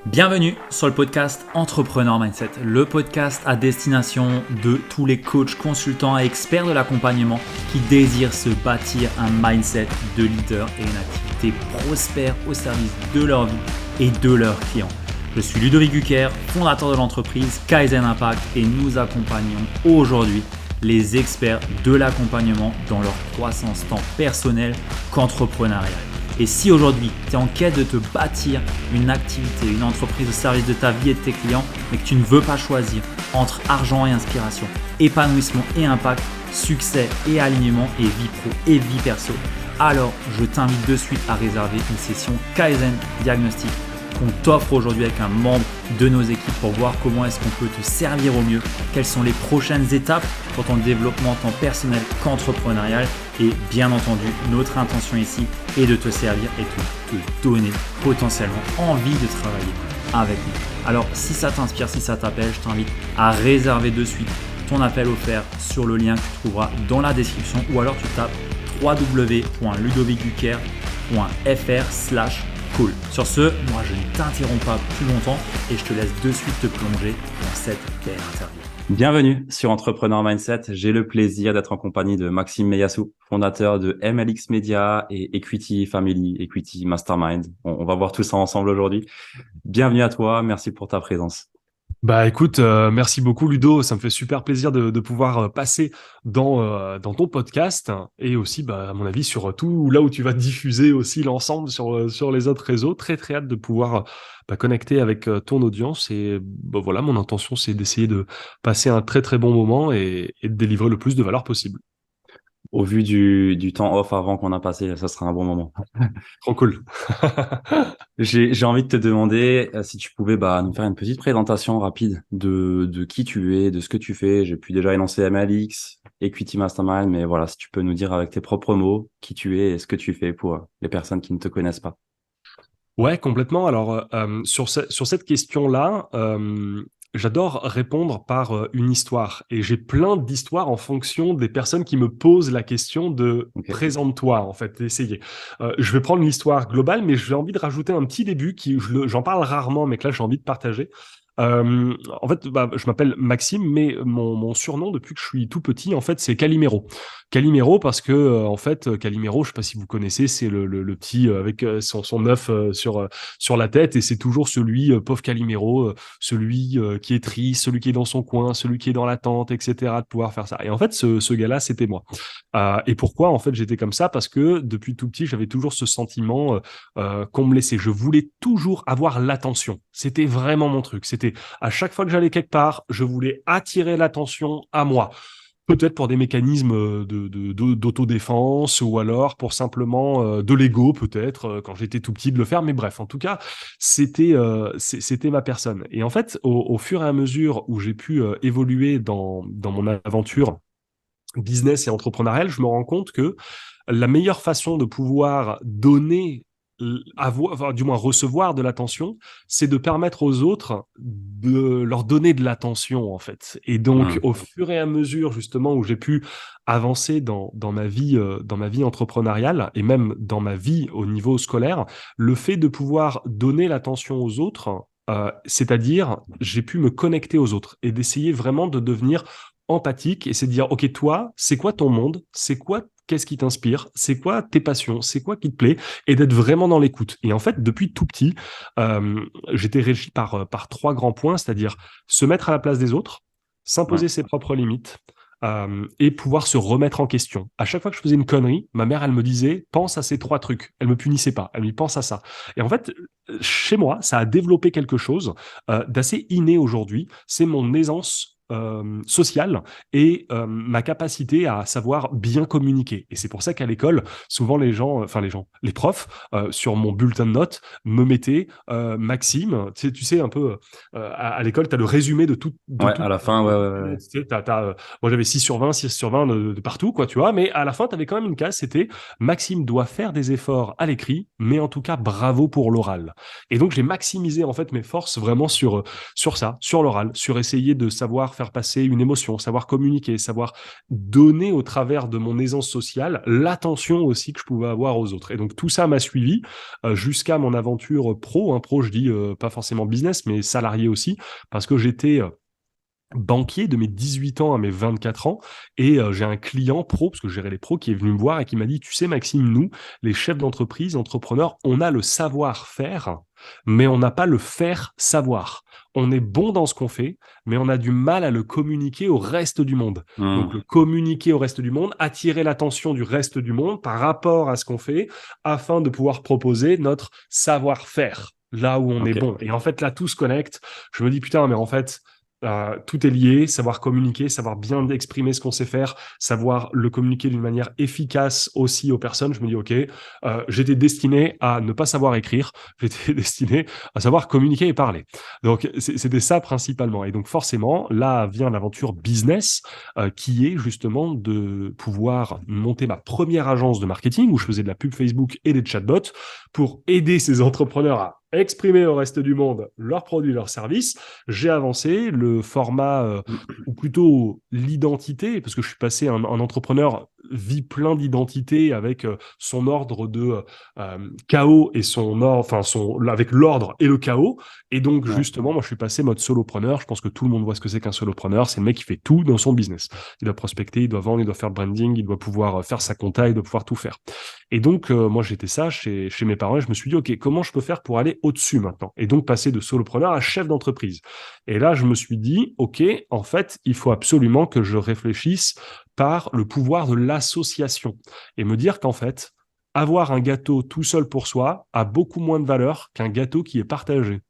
Bienvenue sur le podcast Entrepreneur Mindset, le podcast à destination de tous les coachs, consultants et experts de l'accompagnement qui désirent se bâtir un mindset de leader et une activité prospère au service de leur vie et de leurs clients. Je suis Ludovic Gucker, fondateur de l'entreprise Kaizen Impact et nous accompagnons aujourd'hui les experts de l'accompagnement dans leur croissance tant personnelle qu'entrepreneuriale. Et si aujourd'hui, tu es en quête de te bâtir une activité, une entreprise au service de ta vie et de tes clients, mais que tu ne veux pas choisir entre argent et inspiration, épanouissement et impact, succès et alignement et vie pro et vie perso, alors je t'invite de suite à réserver une session Kaizen Diagnostic qu'on t'offre aujourd'hui avec un membre de nos équipes pour voir comment est-ce qu'on peut te servir au mieux, quelles sont les prochaines étapes pour ton développement tant personnel qu'entrepreneurial. Et bien entendu, notre intention ici est de te servir et de te donner potentiellement envie de travailler avec nous. Alors si ça t'inspire, si ça t'appelle, je t'invite à réserver de suite ton appel offert sur le lien que tu trouveras dans la description ou alors tu tapes www.ludovicgucker.fr/call. Sur ce, moi je ne t'interromps pas plus longtemps et je te laisse de suite te plonger dans cette belle interview. Bienvenue sur Entrepreneur Mindset. J'ai le plaisir d'être en compagnie de Maxime Meyassou, fondateur de MLX Media et Equity Family, Equity Mastermind. On va voir tout ça ensemble aujourd'hui. Bienvenue à toi, merci pour ta présence. Bah écoute, merci beaucoup Ludo, ça me fait super plaisir de pouvoir passer dans ton podcast et aussi à mon avis sur tout là où tu vas diffuser aussi l'ensemble sur les autres réseaux. Très très hâte de pouvoir connecter avec ton audience et voilà, mon intention c'est d'essayer de passer un très très bon moment et de délivrer le plus de valeur possible. Au vu du temps off avant qu'on a passé, ça sera un bon moment. Trop cool. J'ai envie de te demander si tu pouvais nous faire une petite présentation rapide de qui tu es, de ce que tu fais. J'ai pu déjà énoncer MLX, Equity Mastermind, mais voilà, si tu peux nous dire avec tes propres mots qui tu es et ce que tu fais pour les personnes qui ne te connaissent pas. Ouais, complètement. Alors, sur cette question-là, j'adore répondre par une histoire. Et j'ai plein d'histoires en fonction des personnes qui me posent la question de Ok. présente-toi, en fait, essayer. Je vais prendre l'histoire globale, mais j'ai envie de rajouter un petit début qui, j'en parle rarement, mais que là, j'ai envie de partager. En fait, je m'appelle Maxime, mais mon surnom depuis que je suis tout petit, en fait, c'est Calimero. Calimero parce que en fait Calimero, je sais pas si vous connaissez, c'est le petit avec son œuf sur la tête et c'est toujours celui pauvre Calimero, celui qui est triste, celui qui est dans son coin, celui qui est dans l'attente, etc. de pouvoir faire ça. Et en fait ce gars-là c'était moi. Et pourquoi en fait j'étais comme ça? Parce que depuis tout petit j'avais toujours ce sentiment qu'on me laissait. Je voulais toujours avoir l'attention. C'était vraiment mon truc. C'était à chaque fois que j'allais quelque part, je voulais attirer l'attention à moi. Peut-être pour des mécanismes d'autodéfense ou alors pour simplement de l'ego, peut-être, quand j'étais tout petit de le faire. Mais bref, en tout cas, c'était ma personne. Et en fait, au fur et à mesure où j'ai pu évoluer dans mon aventure business et entrepreneuriale, je me rends compte que la meilleure façon de pouvoir donner avoir, enfin, du moins recevoir de l'attention, c'est de permettre aux autres de leur donner de l'attention en fait. Et donc au fur et à mesure justement où j'ai pu avancer dans ma vie entrepreneuriale et même dans ma vie au niveau scolaire, le fait de pouvoir donner l'attention aux autres, c'est-à-dire j'ai pu me connecter aux autres et d'essayer vraiment de devenir empathique et c'est de dire ok toi c'est quoi ton monde, c'est quoi, qu'est-ce qui t'inspire, c'est quoi tes passions, c'est quoi qui te plaît et d'être vraiment dans l'écoute. Et en fait depuis tout petit j'étais régi par trois grands points, c'est-à-dire se mettre à la place des autres, Ouais. s'imposer ses propres limites et pouvoir se remettre en question. À chaque fois que je faisais une connerie, ma mère, elle me disait, pense à ces trois trucs. Elle me punissait pas. Elle me dit, pense à ça. Et en fait, chez moi, ça a développé quelque chose d'assez inné aujourd'hui. C'est mon aisance sociale et ma capacité à savoir bien communiquer. Et c'est pour ça qu'à l'école, souvent les profs, sur mon bulletin de notes, me mettaient Maxime, tu sais un peu, à l'école, tu as le résumé de tout, Ouais, à la fin, ouais. tu sais, moi j'avais 6 sur 20, 6 sur 20 de partout, quoi, tu vois, mais à la fin, tu avais quand même une case, c'était Maxime doit faire des efforts à l'écrit, mais en tout cas, bravo pour l'oral. Et donc, j'ai maximisé en fait mes forces vraiment sur ça, sur l'oral, sur essayer de savoir faire passer une émotion, savoir communiquer, savoir donner au travers de mon aisance sociale l'attention aussi que je pouvais avoir aux autres. Et donc tout ça m'a suivi jusqu'à mon aventure pro, pro je dis pas forcément business, mais salarié aussi, parce que j'étais banquier de mes 18 ans à mes 24 ans et j'ai un client pro, parce que je gérais les pros, qui est venu me voir et qui m'a dit, tu sais Maxime, nous, les chefs d'entreprise, entrepreneurs, on a le savoir-faire, mais on n'a pas le faire-savoir. On est bon dans ce qu'on fait, mais on a du mal à le communiquer au reste du monde. Donc le communiquer au reste du monde, attirer l'attention du reste du monde par rapport à ce qu'on fait, afin de pouvoir proposer notre savoir-faire, là où on est bon. Et en fait, là, tout se connecte. Je me dis, putain, mais en fait, tout est lié, savoir communiquer, savoir bien exprimer ce qu'on sait faire, savoir le communiquer d'une manière efficace aussi aux personnes. Je me dis, ok, j'étais destiné à ne pas savoir écrire, j'étais destiné à savoir communiquer et parler. Donc, c'était ça principalement. Et donc, forcément, là vient l'aventure business, qui est justement de pouvoir monter ma première agence de marketing où je faisais de la pub Facebook et des chatbots pour aider ces entrepreneurs à exprimer au reste du monde leurs produits, leurs services. J'ai avancé le format, ou plutôt l'identité, parce que je suis passé un entrepreneur vit plein d'identités avec son ordre de chaos et son ordre, enfin avec l'ordre et le chaos. Et donc justement, moi je suis passé mode solopreneur. Je pense que tout le monde voit ce que c'est qu'un solopreneur. C'est le mec qui fait tout dans son business. Il doit prospecter, il doit vendre, il doit faire le branding, il doit pouvoir faire sa compta, il doit pouvoir tout faire. Et donc moi j'étais ça chez mes parents et je me suis dit ok, comment je peux faire pour aller au-dessus maintenant? Et donc passer de solopreneur à chef d'entreprise. Et là je me suis dit ok, en fait il faut absolument que je réfléchisse par le pouvoir de l'association et me dire qu'en fait avoir un gâteau tout seul pour soi a beaucoup moins de valeur qu'un gâteau qui est partagé.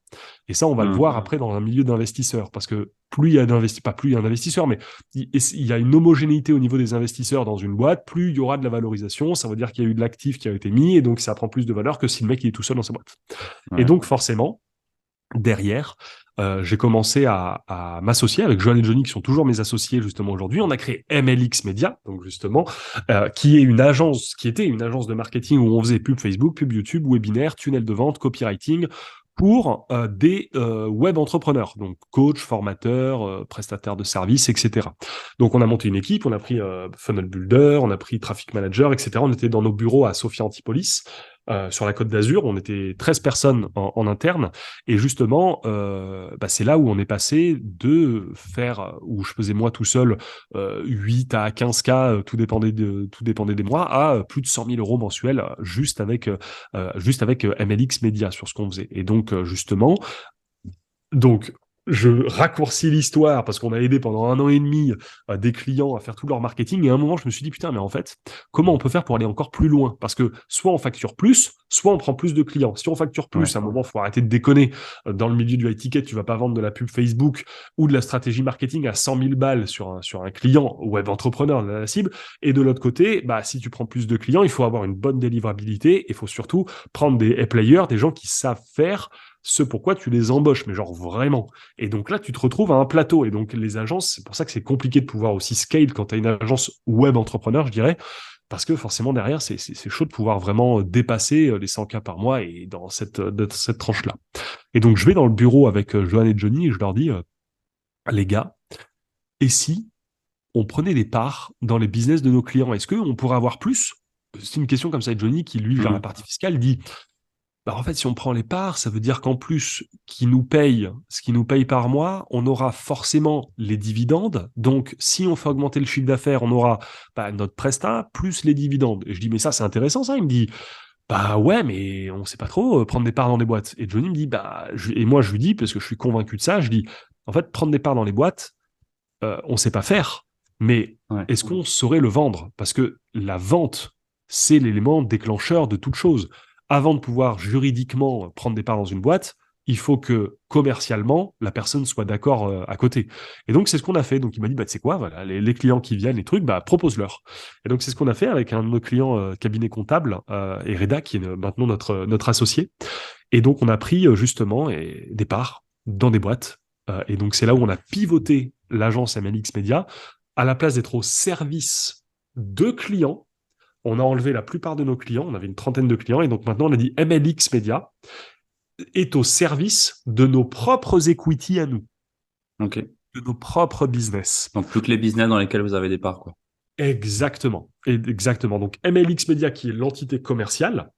Et ça, on va le voir après dans un milieu d'investisseurs, parce que plus il y a d'investisseurs, pas plus il y a d'investisseurs, mais il y a une homogénéité au niveau des investisseurs dans une boîte, plus il y aura de la valorisation, ça veut dire qu'il y a eu de l'actif qui a été mis, et donc ça prend plus de valeur que si le mec il est tout seul dans sa boîte. Et donc forcément, derrière, j'ai commencé à m'associer avec Johan et Johnny, qui sont toujours mes associés justement aujourd'hui. On a créé MLX Media, donc justement, qui est une agence, qui était une agence de marketing où on faisait pub Facebook, pub YouTube, webinaire, tunnel de vente, copywriting, pour des web entrepreneurs, donc coach, formateur, prestataire de services, etc. Donc on a monté une équipe, on a pris funnel builder, on a pris traffic manager, etc. On était dans nos bureaux à Sophia Antipolis, sur la Côte d'Azur, on était 13 personnes en interne, et justement, c'est là où on est passé de faire, où je faisais moi tout seul 8 à 15K, tout dépendait des mois, à plus de 100 000 euros mensuels juste avec MLX Media sur ce qu'on faisait. Et donc, justement, je raccourcis l'histoire parce qu'on a aidé pendant 1 an et demi des clients à faire tout leur marketing. Et à un moment, je me suis dit, putain, mais en fait, comment on peut faire pour aller encore plus loin? Parce que soit on facture plus, soit on prend plus de clients. Si on facture plus, à un moment, il faut arrêter de déconner. Dans le milieu du high ticket, tu vas pas vendre de la pub Facebook ou de la stratégie marketing à 100 000 balles sur un client web entrepreneur de la cible. Et de l'autre côté, si tu prends plus de clients, il faut avoir une bonne délivrabilité. Il faut surtout prendre des players, des gens qui savent faire ce pourquoi tu les embauches, mais genre vraiment. Et donc là, tu te retrouves à un plateau. Et donc les agences, c'est pour ça que c'est compliqué de pouvoir aussi scale quand tu as une agence web entrepreneur, je dirais, parce que forcément derrière, c'est chaud de pouvoir vraiment dépasser les 100K par mois et dans cette tranche-là. Et donc je vais dans le bureau avec Johan et Johnny et je leur dis, les gars, et si on prenait des parts dans les business de nos clients? Est-ce qu'on pourrait avoir plus? C'est une question comme ça. Et Johnny, qui lui gère la partie fiscale, dit, en fait, si on prend les parts, ça veut dire qu'en plus, ce qui nous paye par mois, on aura forcément les dividendes. Donc, si on fait augmenter le chiffre d'affaires, on aura notre prestat plus les dividendes. Et je dis, mais ça, c'est intéressant, ça. Il me dit, ouais, mais on sait pas trop prendre des parts dans les boîtes. Et Johnny me dit, et moi, je lui dis, parce que je suis convaincu de ça, je dis, en fait, prendre des parts dans les boîtes, on sait pas faire. Mais est-ce qu'on saurait le vendre? Parce que la vente, c'est l'élément déclencheur de toute chose. Avant de pouvoir juridiquement prendre des parts dans une boîte, il faut que commercialement, la personne soit d'accord à côté. Et donc, c'est ce qu'on a fait. Donc, il m'a dit, tu sais quoi, voilà, les clients qui viennent, les trucs, propose-leur. Et donc, c'est ce qu'on a fait avec un de nos clients cabinet comptable, et Reda, qui est maintenant notre associé. Et donc, on a pris justement des parts dans des boîtes. Et donc, c'est là où on a pivoté l'agence MLX Media. À la place d'être au service de clients, on a enlevé la plupart de nos clients, on avait une trentaine de clients, et donc maintenant on a dit MLX Media est au service de nos propres equity à nous. Ok. de nos propres business. Donc, plus que les business dans lesquels vous avez des parts, quoi. Exactement. Exactement. Donc, MLX Media, qui est l'entité commerciale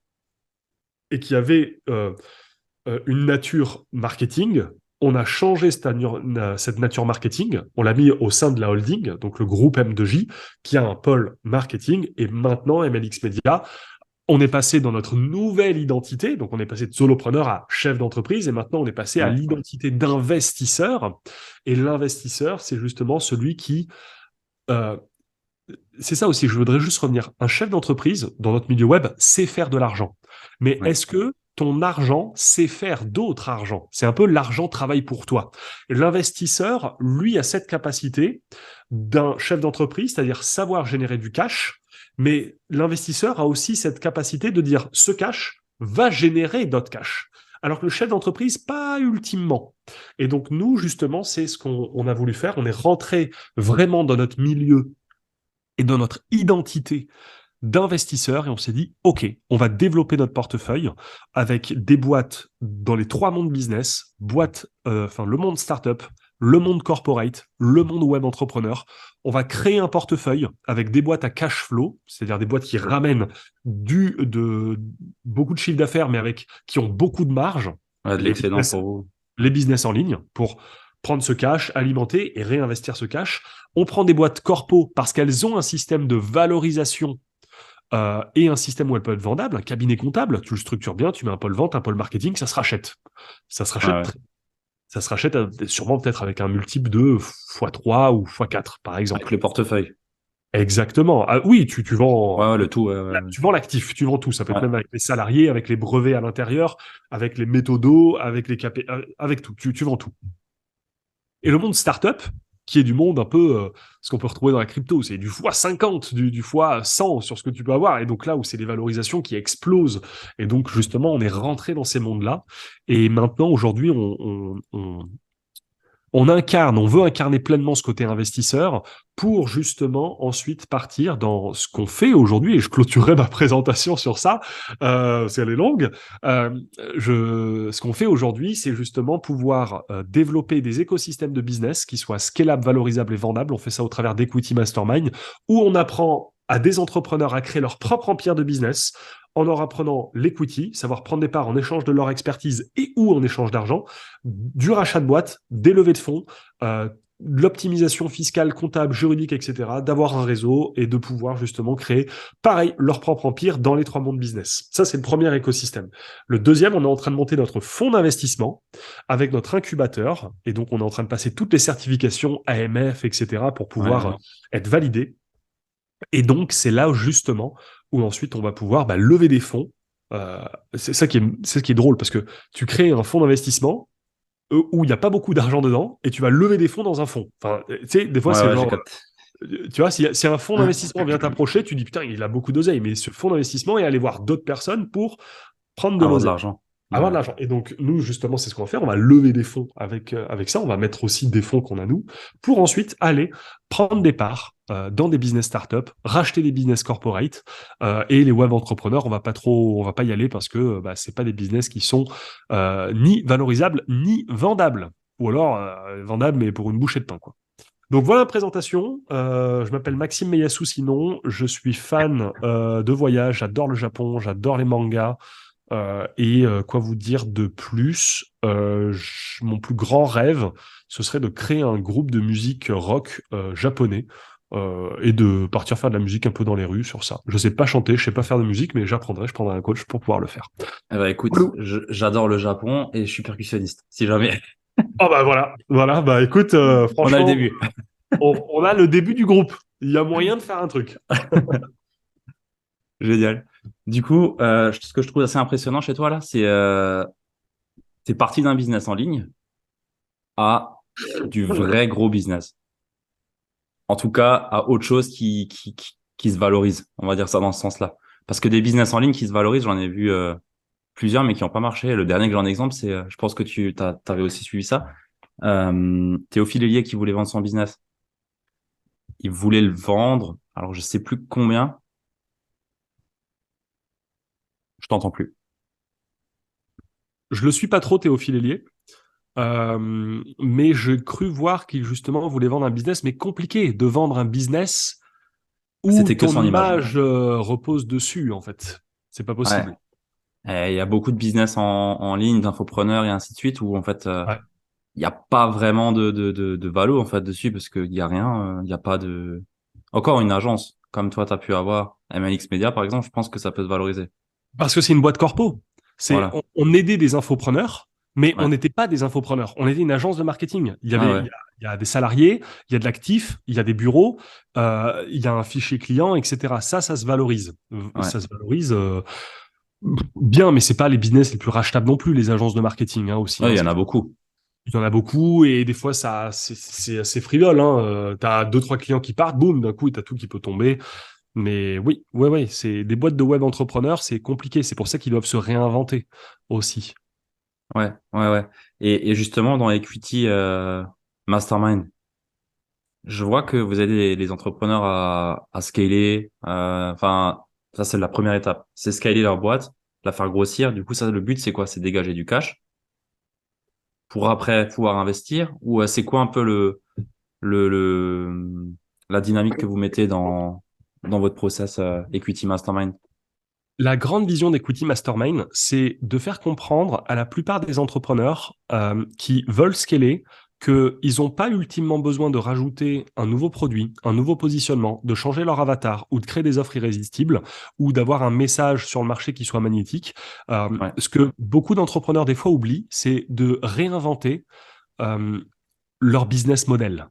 et qui avait une nature marketing, on a changé cette nature marketing, on l'a mis au sein de la holding, donc le groupe M2J, qui a un pôle marketing, et maintenant, MLX Media, on est passé dans notre nouvelle identité, donc on est passé de solopreneur à chef d'entreprise, et maintenant on est passé à Ouais. l'identité d'investisseur. Et l'investisseur, c'est justement celui qui... euh, c'est ça aussi, je voudrais juste revenir. Un chef d'entreprise, dans notre milieu web, sait faire de l'argent. Mais Ouais. est-ce que ton argent sait faire d'autres argent? C'est un peu l'argent travaille pour toi. Et l'investisseur, lui, a cette capacité d'un chef d'entreprise, c'est-à-dire savoir générer du cash, mais l'investisseur a aussi cette capacité de dire ce cash va générer d'autres cash. Alors que le chef d'entreprise, pas ultimement. Et donc, nous, justement, c'est ce qu'on a voulu faire. On est rentré vraiment dans notre milieu et dans notre identité d'investisseur et on s'est dit, OK, on va développer notre portefeuille avec des boîtes dans les trois mondes business, le monde startup, le monde corporate, le monde web entrepreneur. On va créer un portefeuille avec des boîtes à cash flow, c'est-à-dire des boîtes qui ramènent beaucoup de chiffre d'affaires, mais qui ont beaucoup de marge. Ouais, de Les l'excédent business, pour vous. les business en ligne pour prendre ce cash, alimenter et réinvestir ce cash. On prend des boîtes corpo parce qu'elles ont un système de valorisation et un système où elles peuvent être vendables, un cabinet comptable, tu le structures bien, tu mets un pôle vente, un pôle marketing, ça se rachète. Ça se Ouais, ouais. rachète, ça se rachète sûrement peut-être avec un multiple de x3 ou x4, par Avec exemple. le portefeuille. Exactement. Ah, oui, tu Ouais, vends, ouais, le tout, ouais, ouais, ouais. tu vends l'actif, tu vends tout. Ça peut être Ouais. même avec les salariés, avec les brevets à l'intérieur, avec les méthodos, avec avec tout. Tu vends tout. Et le monde startup, qui est du monde un peu ce qu'on peut retrouver dans la crypto, c'est du x50, du x100 sur ce que tu peux avoir. Et donc là où c'est les valorisations qui explosent. Et donc justement, on est rentré dans ces mondes-là. Et maintenant, aujourd'hui, on veut incarner pleinement ce côté investisseur pour justement ensuite partir dans ce qu'on fait aujourd'hui. Et je clôturerai ma présentation sur ça, parce qu'elle est longue. Ce qu'on fait aujourd'hui, c'est justement pouvoir développer des écosystèmes de business qui soient scalables, valorisables et vendables. On fait ça au travers d'Equity Mastermind, où on apprend à des entrepreneurs à créer leur propre empire de business en leur apprenant l'equity, savoir prendre des parts en échange de leur expertise et ou en échange d'argent, du rachat de boîtes, des levées de fonds, de l'optimisation fiscale, comptable, juridique, etc., d'avoir un réseau et de pouvoir justement créer, pareil, leur propre empire dans les trois mondes business. Ça, c'est le premier écosystème. Le deuxième, on est en train de monter notre fonds d'investissement avec notre incubateur. Et donc, on est en train de passer toutes les certifications AMF, etc., pour Ouais, pouvoir ouais. être validé. Et donc, c'est là justement où ensuite on va pouvoir lever des fonds. C'est ce qui est drôle parce que tu crées un fonds d'investissement où il n'y a pas beaucoup d'argent dedans et tu vas lever des fonds dans un fonds. Enfin, tu sais, des fois, Ouais, c'est ouais, j'ai genre, capté. tu vois, si un fonds d'investissement vient t'approcher, tu dis putain, il a beaucoup d'oseille, mais ce fonds d'investissement est aller voir d'autres personnes pour prendre de Avoir de l'oseille. l'argent. Avoir Ouais. de l'argent. Et donc, nous, justement, c'est ce qu'on va faire. On va lever des fonds avec ça. On va mettre aussi des fonds qu'on a, nous, pour ensuite aller prendre des parts dans des business startups, racheter des business corporate et les web entrepreneurs, on va pas y aller parce que c'est pas des business qui sont ni valorisables ni vendables. Ou alors vendables, mais pour une bouchée de pain, quoi. Donc voilà la présentation. Je m'appelle Maxime Meyassou, sinon je suis fan de voyage, j'adore le Japon, j'adore les mangas. Quoi vous dire de plus? Mon plus grand rêve, ce serait de créer un groupe de musique rock japonais et de partir faire de la musique un peu dans les rues sur ça. Je sais pas chanter, je sais pas faire de musique, mais j'apprendrai, je prendrai un coach pour pouvoir le faire. Eh ben, écoute, Voilà. j'adore le Japon et je suis percussionniste. Si jamais, Ah bah voilà, voilà, bah écoute, on a le franchement, début. on a le début du groupe. Il y a moyen de faire un truc. Génial. Du coup, ce que je trouve assez impressionnant chez toi là, c'est t'es parti d'un business en ligne à du vrai gros business. En tout cas, à autre chose qui se valorise. On va dire ça dans ce sens-là. Parce que des business en ligne qui se valorisent, j'en ai vu plusieurs, mais qui n'ont pas marché. Le dernier que j'en ai exemple, c'est, je pense que t'avais aussi suivi ça. Théophile Hélier qui voulait vendre son business. Il voulait le vendre. Alors, je sais plus combien. Je t'entends plus. Je le suis pas trop, Théophile Hélier. Mais j'ai cru voir qu'il justement voulait vendre un business, mais compliqué de vendre un business où C'était que ton son image. image repose dessus, en fait. C'est pas Ouais. possible. Et il y a beaucoup de business en ligne, d'infopreneurs et ainsi de suite, où en fait, Ouais. il n'y a pas vraiment de valo en fait dessus parce qu'il y a rien, il n'y a pas de. Encore une agence comme toi, tu as pu avoir, MLX Media par exemple, je pense que ça peut se valoriser. Parce que c'est une boîte corpo. Voilà. On aidait des infopreneurs, mais on Ouais. n'était pas des infopreneurs. On était une agence de marketing. Ah ouais. Il y a des salariés, il y a de l'actif, il y a des bureaux, il y a un fichier client, etc. Ça se valorise. Ouais. Ça se valorise bien, mais c'est pas les business les plus rachetables non plus, les agences de marketing aussi. Ouais, Hein. il y en a beaucoup. Il y en a beaucoup et des fois c'est assez frivole. Hein. T'as deux trois clients qui partent, boum, d'un coup t'as tout qui peut tomber. Mais oui, ouais, c'est des boîtes de web entrepreneurs, c'est compliqué. C'est pour ça qu'ils doivent se réinventer aussi. Ouais. Et justement, dans Equity Mastermind, je vois que vous aidez les entrepreneurs à scaler. Enfin, ça, c'est la première étape. C'est scaler leur boîte, la faire grossir. Du coup, ça, le but, c'est quoi? C'est dégager du cash pour après pouvoir investir? Ou c'est quoi un peu le, la dynamique que vous mettez dans votre process Equity Mastermind? La grande vision d'Equity Mastermind, c'est de faire comprendre à la plupart des entrepreneurs qui veulent scaler qu'ils n'ont pas ultimement besoin de rajouter un nouveau produit, un nouveau positionnement, de changer leur avatar ou de créer des offres irrésistibles ou d'avoir un message sur le marché qui soit magnétique. Ouais, Ce que beaucoup d'entrepreneurs des fois oublient, c'est de réinventer euh, leur business model.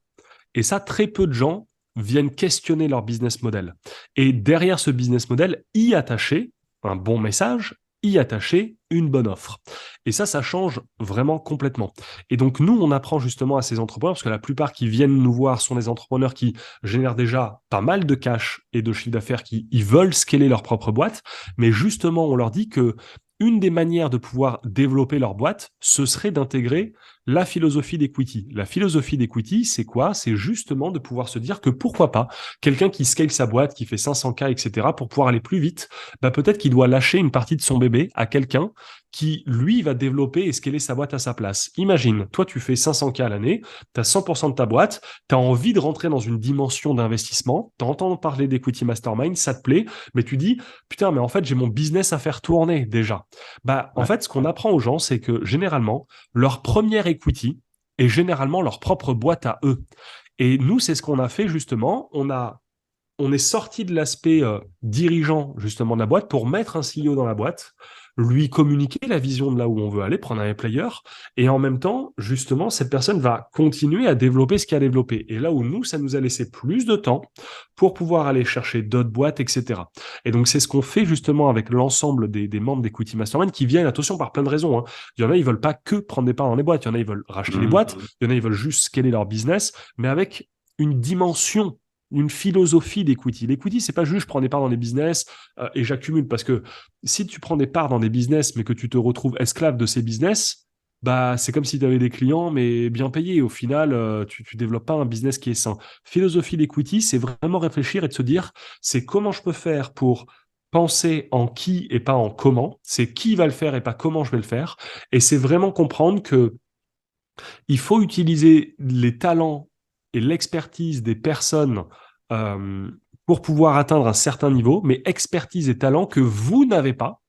Et ça, très peu de gens viennent questionner leur business model. Et derrière ce business model, y attacher un bon message, y attacher une bonne offre. Et ça change vraiment complètement. Et donc, nous, on apprend justement à ces entrepreneurs, parce que la plupart qui viennent nous voir sont des entrepreneurs qui génèrent déjà pas mal de cash et de chiffre d'affaires, qui ils veulent scaler leur propre boîte. Mais justement, on leur dit que une des manières de pouvoir développer leur boîte, ce serait d'intégrer la philosophie d'equity. La philosophie d'equity, c'est quoi? C'est justement de pouvoir se dire que pourquoi pas, quelqu'un qui scale sa boîte, qui fait 500K, etc., pour pouvoir aller plus vite, bah peut-être qu'il doit lâcher une partie de son bébé à quelqu'un qui, lui, va développer et scaler sa boîte à sa place. Imagine, toi, tu fais 500K à l'année, tu as 100% de ta boîte, tu as envie de rentrer dans une dimension d'investissement, tu entends parler d'Equity Mastermind, ça te plaît, mais tu dis, putain, mais en fait, j'ai mon business à faire tourner déjà. Bah, en ouais, fait, ce qu'on apprend aux gens, c'est que généralement, leur première equity est généralement leur propre boîte à eux. Et nous, c'est ce qu'on a fait justement. On est sorti de l'aspect dirigeant justement de la boîte pour mettre un CEO dans la boîte, lui communiquer la vision de là où on veut aller, prendre un player, et en même temps, justement, cette personne va continuer à développer ce qu'il a développé. Et là où nous, ça nous a laissé plus de temps pour pouvoir aller chercher d'autres boîtes, etc. Et donc, c'est ce qu'on fait justement avec l'ensemble des membres d'Equity Mastermind qui viennent, attention, par plein de raisons. Hein. Il y en a, ils veulent pas que prendre des parts dans les boîtes. Il y en a, ils veulent racheter les Mhm. boîtes. Il y en a, ils veulent juste scaler leur business, mais avec une dimension, une philosophie d'equity. L'equity, c'est pas juste je prends des parts dans les business et j'accumule, parce que si tu prends des parts dans des business mais que tu te retrouves esclave de ces business, bah c'est comme si tu avais des clients mais bien payés. Au final, tu développes pas un business qui est sain. Philosophie d'equity, c'est vraiment réfléchir et de se dire c'est comment je peux faire pour penser en qui et pas en comment. C'est qui va le faire et pas comment je vais le faire. Et c'est vraiment comprendre que il faut utiliser les talents et l'expertise des personnes euh, pour pouvoir atteindre un certain niveau, mais expertise et talent que vous n'avez pas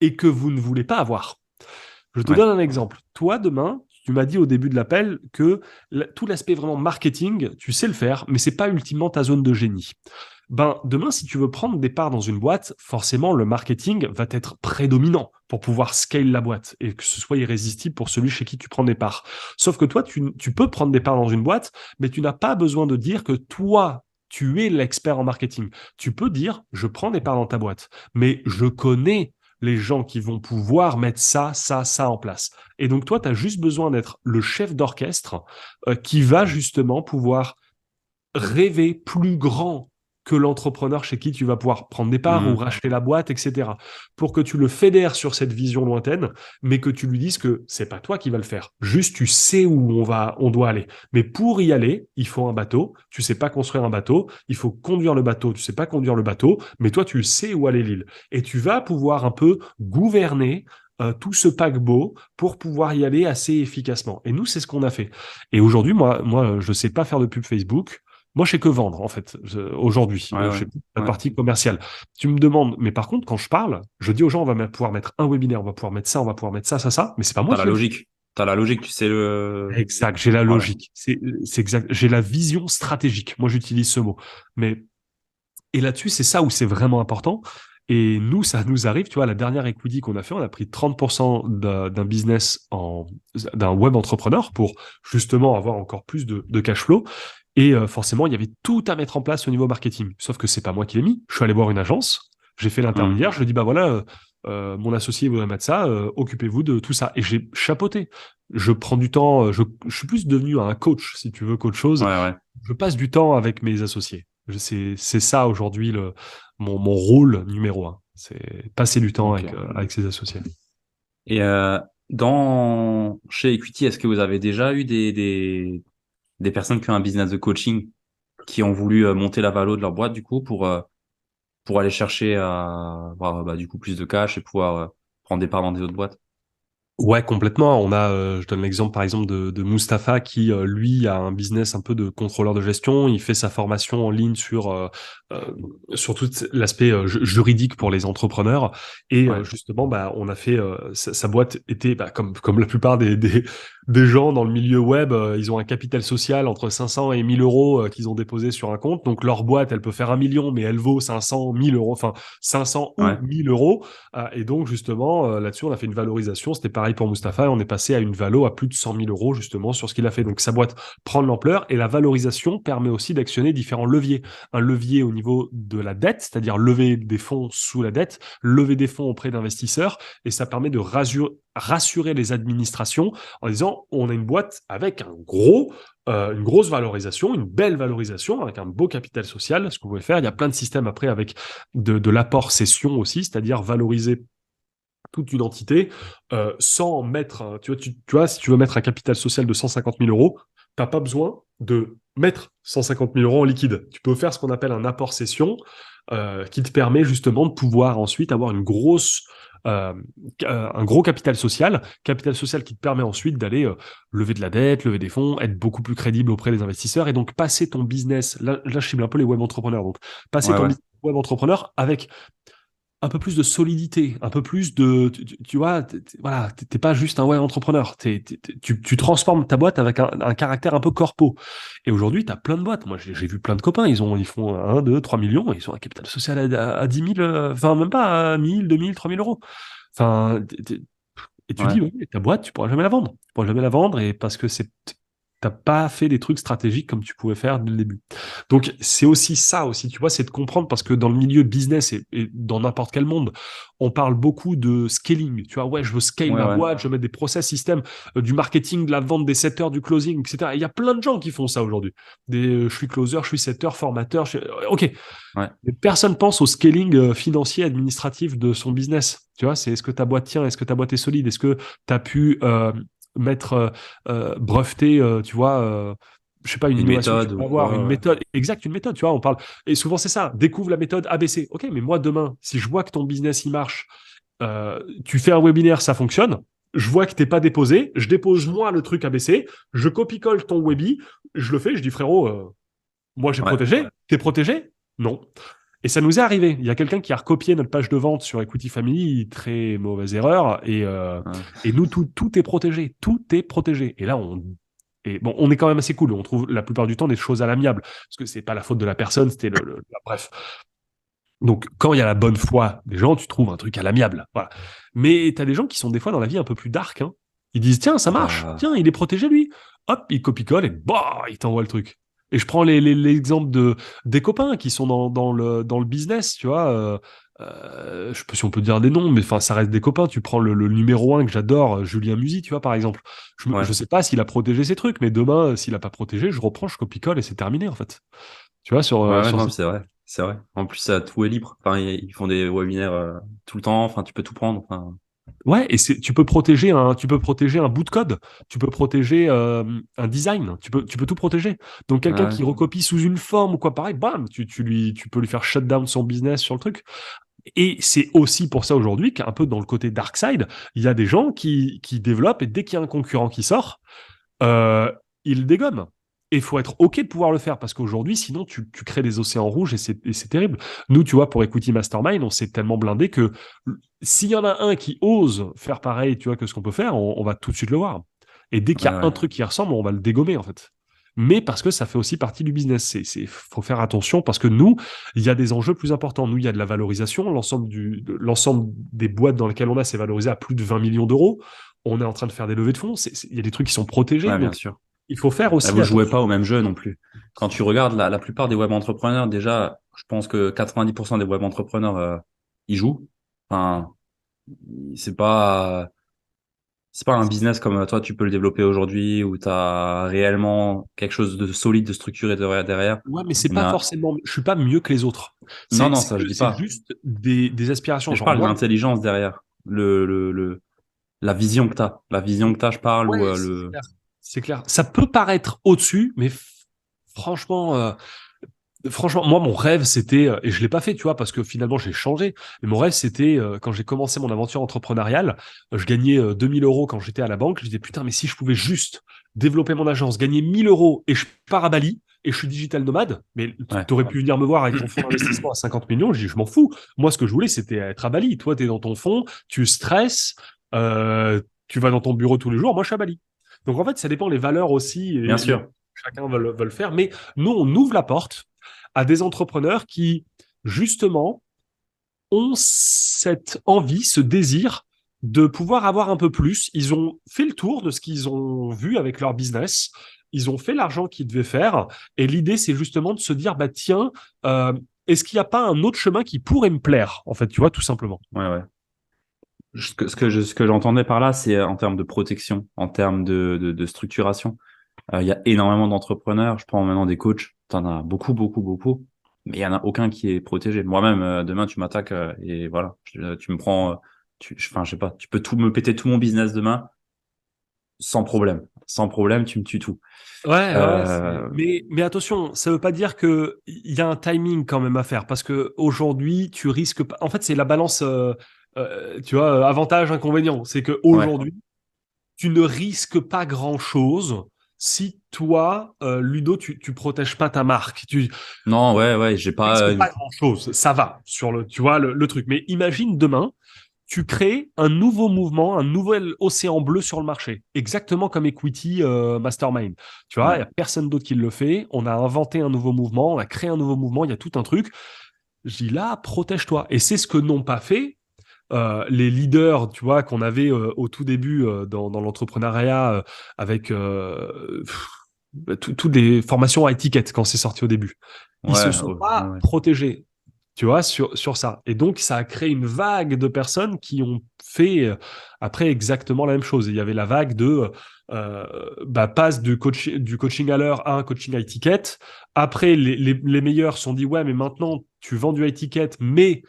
et que vous ne voulez pas avoir. Je te Ouais, donne un exemple. Toi, demain, tu m'as dit au début de l'appel que tout l'aspect vraiment marketing, tu sais le faire, mais c'est pas ultimement ta zone de génie. Ben, demain, si tu veux prendre des parts dans une boîte, forcément, le marketing va être prédominant pour pouvoir scale la boîte et que ce soit irrésistible pour celui chez qui tu prends des parts. Sauf que toi, tu peux prendre des parts dans une boîte, mais tu n'as pas besoin de dire que toi, tu es l'expert en marketing. Tu peux dire, je prends des parts dans ta boîte, mais je connais les gens qui vont pouvoir mettre ça en place. Et donc, toi, tu as juste besoin d'être le chef d'orchestre qui va justement pouvoir rêver plus grand que l'entrepreneur chez qui tu vas pouvoir prendre des parts ou Mhm. racheter la boîte, etc. Pour que tu le fédères sur cette vision lointaine, mais que tu lui dises que c'est pas toi qui va le faire. Juste, tu sais où on doit aller. Mais pour y aller, il faut un bateau. Tu sais pas construire un bateau. Il faut conduire le bateau. Tu sais pas conduire le bateau, mais toi, tu sais où aller l'île. Et tu vas pouvoir un peu gouverner tout ce paquebot pour pouvoir y aller assez efficacement. Et nous, c'est ce qu'on a fait. Et aujourd'hui, moi, je sais pas faire de pub Facebook. Moi, je sais que vendre, en fait, aujourd'hui. Ouais, Je ouais, sais plus la ouais. partie commerciale. Tu me demandes, mais par contre, quand je parle, je dis aux gens, on va pouvoir mettre un webinaire, on va pouvoir mettre ça, on va pouvoir mettre ça, ça, mais c'est pas moi T'as qui la vais le faire. logique. T'as la logique, tu sais le. Exact, j'ai la Ouais. logique. C'est exact. J'ai la vision stratégique. Moi, j'utilise ce mot. Mais et là-dessus, c'est ça où c'est vraiment important. Et nous, ça nous arrive, tu vois, la dernière equity qu'on a fait, on a pris 30% d'un business d'un web entrepreneur pour justement avoir encore plus de cash flow. Et forcément, il y avait tout à mettre en place au niveau marketing. Sauf que c'est pas moi qui l'ai mis. Je suis allé voir une agence, j'ai fait Mhm. l'intermédiaire, je lui ai dit, bah voilà, mon associé voudrait mettre ça, occupez-vous de tout ça. Et j'ai chapeauté. Je prends du temps, je suis plus devenu un coach, si tu veux, qu'autre chose. Ouais, ouais. Je passe du temps avec mes associés. C'est ça aujourd'hui mon rôle numéro un. C'est passer du temps Ok. avec ses associés. Et chez Equity, est-ce que vous avez déjà eu des personnes qui ont un business de coaching qui ont voulu monter la valo de leur boîte du coup pour aller chercher à avoir du coup plus de cash et pouvoir prendre des parts dans des autres boîtes? Ouais, complètement. On a, je donne l'exemple par exemple de Mustapha qui, lui, a un business un peu de contrôleur de gestion. Il fait sa formation en ligne euh, sur tout l'aspect juridique pour les entrepreneurs. Et Ouais, justement, bah, on a fait sa boîte était bah, comme la plupart des gens dans le milieu web, ils ont un capital social entre 500 et 1000 euros qu'ils ont déposé sur un compte. Donc leur boîte, elle peut faire 1 million, mais elle vaut 500, 1000 euros, enfin 500 ou ouais, 1000 euros. Et donc, justement, là-dessus, on a fait une valorisation. C'était pareil pour Mustapha. Et on est passé à une valo à plus de 100 000 euros, justement, sur ce qu'il a fait. Donc, sa boîte prend de l'ampleur et la valorisation permet aussi d'actionner différents leviers. Un levier au niveau de la dette, c'est-à-dire lever des fonds sous la dette, lever des fonds auprès d'investisseurs. Et ça permet de rassurer les administrations en disant, on a une boîte avec une grosse valorisation, une belle valorisation, avec un beau capital social, ce que vous pouvez faire. Il y a plein de systèmes après avec de l'apport cession aussi, c'est-à-dire valoriser toute une entité sans mettre, tu vois, si tu veux mettre un capital social de 150 000 euros, tu n'as pas besoin de mettre 150 000 euros en liquide. Tu peux faire ce qu'on appelle un apport cession qui te permet justement de pouvoir ensuite avoir euh, un gros capital social qui te permet ensuite d'aller lever de la dette, lever des fonds, être beaucoup plus crédible auprès des investisseurs et donc passer ton business, là je cible un peu les web entrepreneurs, donc passer ouais, ton ouais. business web entrepreneur avec un peu plus de solidité, un peu plus de, tu vois, voilà, t'es pas juste un web entrepreneur, tu transformes ta boîte avec un caractère un peu corpo. Et aujourd'hui, tu as plein de boîtes. Moi, j'ai vu plein de copains, ils font 1, 2, 3 millions, et ils ont un capital social à 10 000, enfin, même pas à 1000, 2000, 3000 euros. Enfin, et tu Ouais. dis, oui, ta boîte, tu pourras jamais la vendre. Tu pourras jamais la vendre, et parce que t'as pas fait des trucs stratégiques comme tu pouvais faire dès le début. Donc, c'est aussi ça aussi, tu vois, c'est de comprendre parce que dans le milieu business et dans n'importe quel monde, on parle beaucoup de scaling. Tu vois, ouais, je veux scale Ouais, ma ouais. boîte, je veux mettre des process systèmes, du marketing, de la vente, des setters, du closing, etc. Et il y a plein de gens qui font ça aujourd'hui. Je suis closer, je suis setter, formateur. Ok, Ouais, mais personne pense au scaling financier, administratif de son business. Tu vois, c'est est-ce que ta boîte tient, est-ce que ta boîte est solide, est-ce que tu as pu mettre, breveter, tu vois, je sais pas, une une innovation que tu méthode peux ou avoir, une quoi, ouais. méthode, exact, une méthode, tu vois, on parle, et souvent c'est ça, découvre la méthode ABC. Ok, mais moi demain, si je vois que ton business il marche, tu fais un webinaire, ça fonctionne, je vois que t'es pas déposé, je dépose moi le truc ABC, je copie-colle ton webi, je le fais, je dis frérot, moi j'ai Ouais, protégé, t'es protégé? Non. Et ça nous est arrivé. Il y a quelqu'un qui a recopié notre page de vente sur Equity Family, très mauvaise erreur. ouais, Et nous, tout est protégé. Tout est protégé. Et bon, on est quand même assez cool. On trouve la plupart du temps des choses à l'amiable. Parce que c'est pas la faute de la personne, c'était bref. Donc, quand il y a la bonne foi des gens, tu trouves un truc à l'amiable. Voilà. Mais tu as des gens qui sont des fois dans la vie un peu plus dark, hein. Ils disent, tiens, ça marche. bah, Tiens, il est protégé, lui. Hop, il copie-colle et bah, il t'envoie le truc. Et je prends l'exemple des copains qui sont dans le business, tu vois. Je sais pas si on peut dire des noms, mais enfin, ça reste des copains. Tu prends le numéro un que j'adore, Julien Musi, tu vois, par exemple. ouais. Je sais pas s'il a protégé ses trucs, mais demain, s'il a pas protégé, je reprends, je copie-colle et c'est terminé, en fait. Tu vois, Ouais, ouais, sur non, ces c'est vrai. C'est vrai. En plus, tout est libre. Enfin, ils font des webinaires tout le temps. Enfin, tu peux tout prendre. Enfin, Ouais, et tu peux protéger un bout de code, tu peux protéger un design, tu peux tout protéger. Donc quelqu'un ouais, qui recopie sous une forme ou quoi pareil, bam, tu peux lui faire shut down son business sur le truc. Et c'est aussi pour ça aujourd'hui qu'un peu dans le côté dark side, il y a des gens qui développent et dès qu'il y a un concurrent qui sort, euh, ils dégomment. Et il faut être OK de pouvoir le faire parce qu'aujourd'hui, sinon, tu crées des océans rouges et c'est terrible. Nous, tu vois, pour Equity Mastermind, on s'est tellement blindé que s'il y en a un qui ose faire pareil, tu vois, que ce qu'on peut faire, on va tout de suite le voir. Et dès qu'il Ouais, y a un ouais. truc qui ressemble, on va le dégommer, en fait. Mais parce que ça fait aussi partie du business. Faut faire attention parce que nous, il y a des enjeux plus importants. Nous, il y a de la valorisation. L'ensemble des boîtes dans lesquelles on a, c'est valorisé à plus de 20 millions d'euros. On est en train de faire des levées de fonds. Il y a des trucs qui sont protégés. Ouais, bien Donc, sûr. il faut faire Là, aussi vous jouez attention. pas au même jeu non plus. Quand tu regardes la plupart des web entrepreneurs, déjà, je pense que 90% des web entrepreneurs, ils jouent. Enfin, c'est pas, c'est pas un business comme toi, tu peux le développer aujourd'hui où tu as réellement quelque chose de solide, de structuré derrière. Ouais, mais c'est On pas a, forcément. Je suis pas mieux que les autres. non, non, ça, je dis C'est pas. juste des aspirations. Mais je Genre parle de moi, l'intelligence derrière. La vision que tu as. La vision que tu as, je parle, ou ouais, c'est clair. C'est clair. Ça peut paraître au-dessus, mais franchement, franchement, moi, mon rêve, c'était, et je l'ai pas fait, tu vois, parce que finalement, j'ai changé. Mais mon rêve, c'était, quand j'ai commencé mon aventure entrepreneuriale, je gagnais 2000 euros quand j'étais à la banque. Je disais, putain, mais si je pouvais juste développer mon agence, gagner 1000 euros et je pars à Bali et je suis digital nomade, mais ouais. tu aurais pu venir me voir avec ton fonds d'investissement à 50 millions. Je dis, je m'en fous. Moi, ce que je voulais, c'était être à Bali. Toi, tu es dans ton fonds, tu stresses, tu vas dans ton bureau tous les jours. Moi, je suis à Bali. Donc, en fait, ça dépend les valeurs aussi Bien et sûr. chacun veut le faire. Mais nous, on ouvre la porte à des entrepreneurs qui, justement, ont cette envie, ce désir de pouvoir avoir un peu plus. Ils ont fait le tour de ce qu'ils ont vu avec leur business. Ils ont fait l'argent qu'ils devaient faire. Et l'idée, c'est justement de se dire, bah tiens, est-ce qu'il n'y a pas un autre chemin qui pourrait me plaire, en fait, tu vois, tout simplement. Ouais, ouais. Ce que j'entendais par là, c'est en termes de protection, en termes de structuration. Il y a énormément d'entrepreneurs. Je prends maintenant des coachs. T'en as beaucoup, beaucoup, beaucoup. Mais il y en a aucun qui est protégé. Moi-même, demain, tu m'attaques et voilà. Tu me prends, enfin, je sais pas. Tu peux tout me péter tout mon business demain sans problème. Sans problème, tu me tues tout. Ouais, ouais, Euh, mais attention, ça veut pas dire que il y a un timing quand même à faire parce que aujourd'hui, tu risques pas. En fait, c'est la balance, tu vois, avantage-inconvénient. C'est que ouais. aujourd'hui, tu ne risques pas grand-chose si toi, Ludo, tu protèges pas ta marque. Tu Non, ouais, ouais. J'ai pas. risques pas grand-chose. Ça va sur le, tu vois, le truc. Mais imagine demain, tu crées un nouveau mouvement, un nouvel océan bleu sur le marché, exactement comme Equity Mastermind. Tu vois, il Ouais. n'y a personne d'autre qui le fait. On a inventé un nouveau mouvement, on a créé un nouveau mouvement, il y a tout un truc. Je dis là, protège-toi. Et c'est ce que n'ont pas fait les leaders, tu vois, qu'on avait au tout début dans l'entrepreneuriat avec toutes les formations à étiquette quand c'est sorti au début. Ils se Ouais. sont Ouais, pas ouais. protégés, tu vois, sur ça. Et donc, ça a créé une vague de personnes qui ont fait après exactement la même chose. Il y avait la vague de passe du coaching à l'heure à un coaching à étiquette. Après, les meilleurs se sont dit, ouais, mais maintenant, tu vends du à étiquette, mais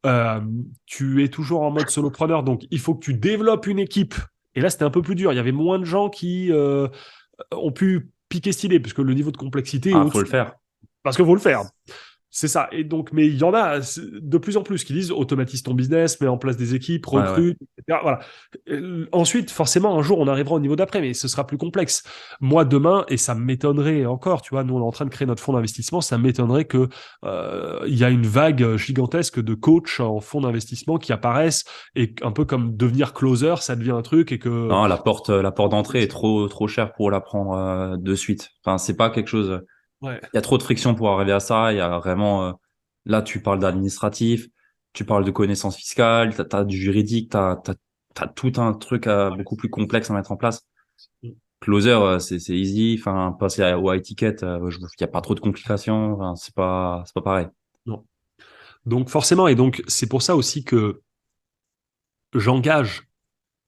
euh, tu es toujours en mode solopreneur, donc il faut que tu développes une équipe. Et là, c'était un peu plus dur. Il y avait moins de gens qui ont pu piquer stylé, parce que le niveau de complexité est Ah, faut au-dessus. le faire. Parce qu'il faut le faire. C'est ça. Et donc, mais il y en a de plus en plus qui disent automatise ton business, mets en place des équipes, Ouais, ouais. recrute, etc. Voilà. Ensuite, forcément, un jour, on arrivera au niveau d'après, mais ce sera plus complexe. Moi, demain, et ça m'étonnerait encore, tu vois, nous, on est en train de créer notre fonds d'investissement, ça m'étonnerait que il y a une vague gigantesque de coachs en fonds d'investissement qui apparaissent et un peu comme devenir closer, ça devient un truc et que Non, la porte d'entrée est trop chère pour la prendre de suite. Enfin, c'est pas quelque chose. ouais, Il y a trop de friction pour arriver à ça. Il y a vraiment. Là, tu parles d'administratif, tu parles de connaissances fiscales, t'as du juridique, t'as tout un truc beaucoup plus complexe à mettre en place. Closer, c'est easy. Enfin, passer au high ticket, il y a pas trop de complications. Enfin, c'est pas pareil. non. Donc forcément, et donc c'est pour ça aussi que j'engage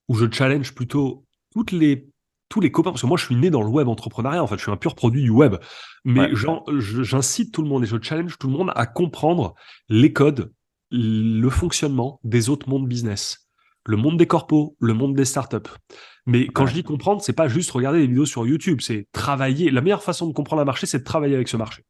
ou je challenge plutôt toutes les, tous les copains, parce que moi je suis né dans le web entrepreneuriat, en fait, je suis un pur produit du web, mais Ouais, j'incite tout le monde et je challenge tout le monde à comprendre les codes, le fonctionnement des autres mondes business, le monde des corpos, le monde des startups. Mais quand je ouais, dis comprendre, c'est pas juste regarder des vidéos sur YouTube, c'est travailler. La meilleure façon de comprendre un marché, c'est de travailler avec ce marché.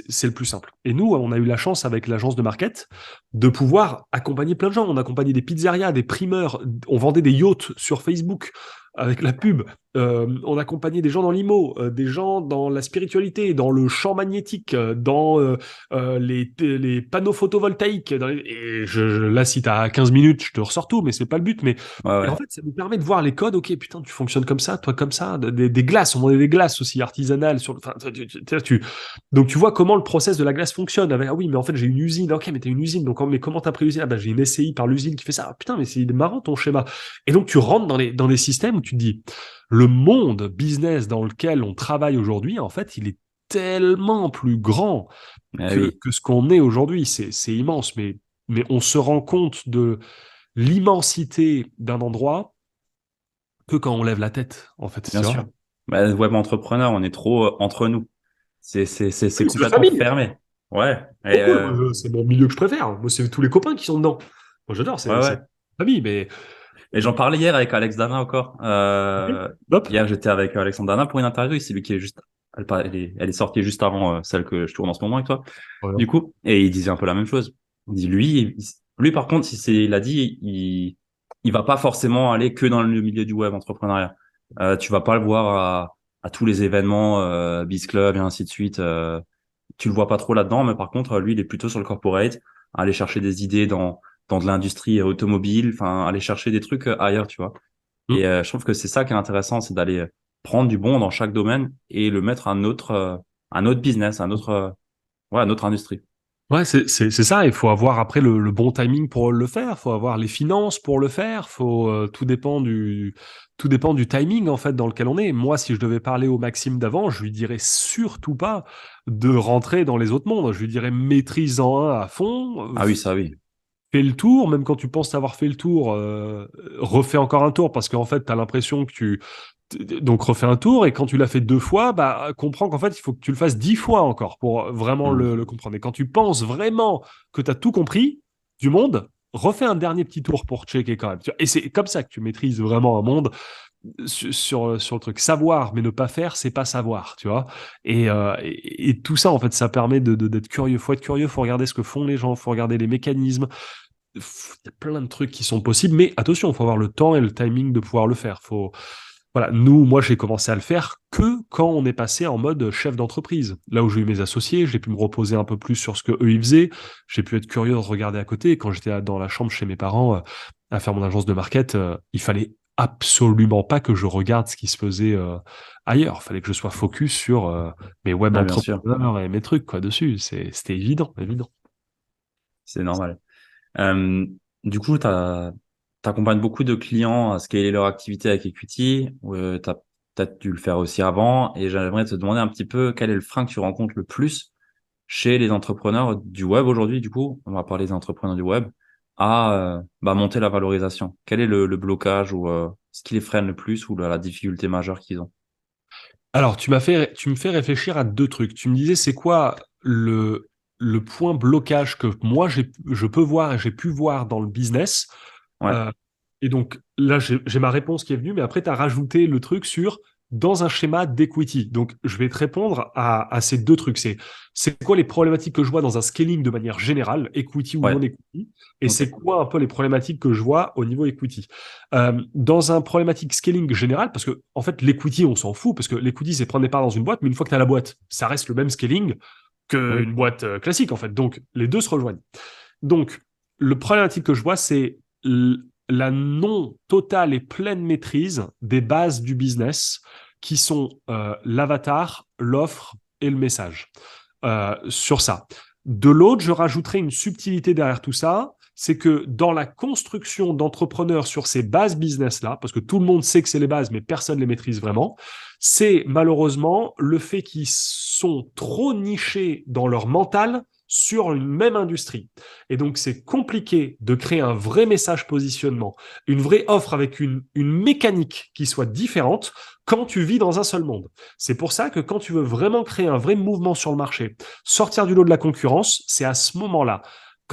c'est le plus simple. Et nous, on a eu la chance avec l'agence de market de pouvoir accompagner plein de gens. On accompagnait des pizzerias, des primeurs, on vendait des yachts sur Facebook avec la pub. On accompagnait des gens dans l'IMO, des gens dans la spiritualité, dans le champ magnétique, dans les panneaux photovoltaïques. Là, si tu as 15 minutes, je te ressors tout, mais c'est pas le but. Mais Ouais, et en ouais. fait, ça nous permet de voir les codes. Ok, putain, tu fonctionnes comme ça, toi comme ça. Des glaces, on vendait des glaces aussi artisanales. Enfin, donc tu vois comment le process de la glace fonctionne. Ah oui, mais en fait, j'ai une usine. Ok, mais t'as une usine. Donc, mais comment t'as pris l'usine? Ah bah, j'ai une SCI par l'usine qui fait ça. Ah, putain, mais c'est marrant ton schéma. Et donc, tu rentres dans les systèmes où tu te dis, le monde business dans lequel on travaille aujourd'hui, en fait, il est tellement plus grand Ah oui, que ce qu'on est aujourd'hui. C'est immense, mais on se rend compte de l'immensité d'un endroit que quand on lève la tête, en fait, bien tu vois. sûr. Bah, web entrepreneur, on est trop entre nous. C'est Oui, c'est la complètement famille. fermé. Ouais. Et, Trop cool. C'est mon milieu que je préfère. Moi, c'est tous les copains qui sont dedans. Moi, j'adore. ouais, C'est ouais. la famille, mais Et j'en parlais hier avec Alex Dana encore. ok, hop. Hier, j'étais avec Alexandre Dana pour une interview. C'est lui qui est juste, elle est sortie juste avant celle que je tourne en ce moment avec toi. Voilà. Du coup, et il disait un peu la même chose. Il dit lui par contre, il a dit, il va pas forcément aller que dans le milieu du web entrepreneuriat. Tu vas pas le voir à tous les événements, Biz Club et ainsi de suite. Tu le vois pas trop là-dedans, mais par contre, lui, il est plutôt sur le corporate, aller chercher des idées dans de l'industrie automobile, enfin, aller chercher des trucs ailleurs, tu vois. Et Hmm. je trouve que c'est ça qui est intéressant, c'est d'aller prendre du bon dans chaque domaine et le mettre à un autre business, à notre industrie. Ouais, c'est ça. Il faut avoir après le bon timing pour le faire. Faut avoir les finances pour le faire. Tout dépend du timing en fait dans lequel on est. Moi, si je devais parler au Maxime d'avant, je lui dirais surtout pas de rentrer dans les autres mondes. Je lui dirais maîtrise-en un à fond. Ah oui, ça oui. Fais le tour, même quand tu penses avoir fait le tour, refais encore un tour parce qu'en fait, tu as l'impression que donc refais un tour et quand tu l'as fait 2 fois, bah comprends qu'en fait, il faut que tu le fasses 10 fois encore pour vraiment Mhm. le comprendre. Et quand tu penses vraiment que tu as tout compris du monde, refais un dernier petit tour pour checker quand même. Et c'est comme ça que tu maîtrises vraiment un monde sur le truc. Savoir, mais ne pas faire, c'est pas savoir, tu vois. Et tout ça, en fait, ça permet d'être curieux. Faut être curieux, faut regarder ce que font les gens, faut regarder les mécanismes, il y a plein de trucs qui sont possibles, mais attention, il faut avoir le temps et le timing de pouvoir le faire. Voilà, moi, j'ai commencé à le faire que quand on est passé en mode chef d'entreprise. Là où j'ai eu mes associés, j'ai pu me reposer un peu plus sur ce que eux ils faisaient. J'ai pu être curieux de regarder à côté. Et quand j'étais dans la chambre chez mes parents à faire mon agence de market, il fallait absolument pas que je regarde ce qui se faisait ailleurs. Il fallait que je sois focus sur mes web Ah, bien sûr, entrepreneurs et mes trucs quoi dessus. C'était évident, évident. c'est normal. Euh, du coup, t'accompagnes beaucoup de clients à scaler leur activité avec Equity. T'as peut-être dû le faire aussi avant. Et j'aimerais te demander un petit peu quel est le frein que tu rencontres le plus chez les entrepreneurs du web aujourd'hui. Du coup, on va parler des entrepreneurs du web à monter la valorisation. Quel est le blocage ou ce qui les freine le plus ou la difficulté majeure qu'ils ont? Alors, tu me fais réfléchir à 2 trucs. Tu me disais, c'est quoi le point blocage que moi, je peux voir et j'ai pu voir dans le business. Ouais, Euh, et donc, là, j'ai ma réponse qui est venue, mais après, tu as rajouté le truc sur dans un schéma d'equity. Donc, je vais te répondre à ces 2 trucs. C'est quoi les problématiques que je vois dans un scaling de manière générale, equity ou ouais, non equity, et ok. c'est quoi un peu les problématiques que je vois au niveau equity. Dans un problématique scaling général, parce que en fait l'equity on s'en fout, parce que l'equity c'est prendre des parts dans une boîte, mais une fois que tu as la boîte, ça reste le même scaling Oui, qu'une boîte classique en fait. Donc les deux se rejoignent. Donc le problématique que je vois c'est la non totale et pleine maîtrise des bases du business qui sont l'avatar, l'offre et le message. Sur ça. De l'autre, je rajouterai une subtilité derrière tout ça, c'est que dans la construction d'entrepreneurs sur ces bases business-là, parce que tout le monde sait que c'est les bases, mais personne ne les maîtrise vraiment, c'est malheureusement le fait qu'ils sont trop nichés dans leur mental sur une même industrie. Et donc, c'est compliqué de créer un vrai message positionnement, une vraie offre avec une mécanique qui soit différente quand tu vis dans un seul monde. C'est pour ça que quand tu veux vraiment créer un vrai mouvement sur le marché, sortir du lot de la concurrence, c'est à ce moment-là.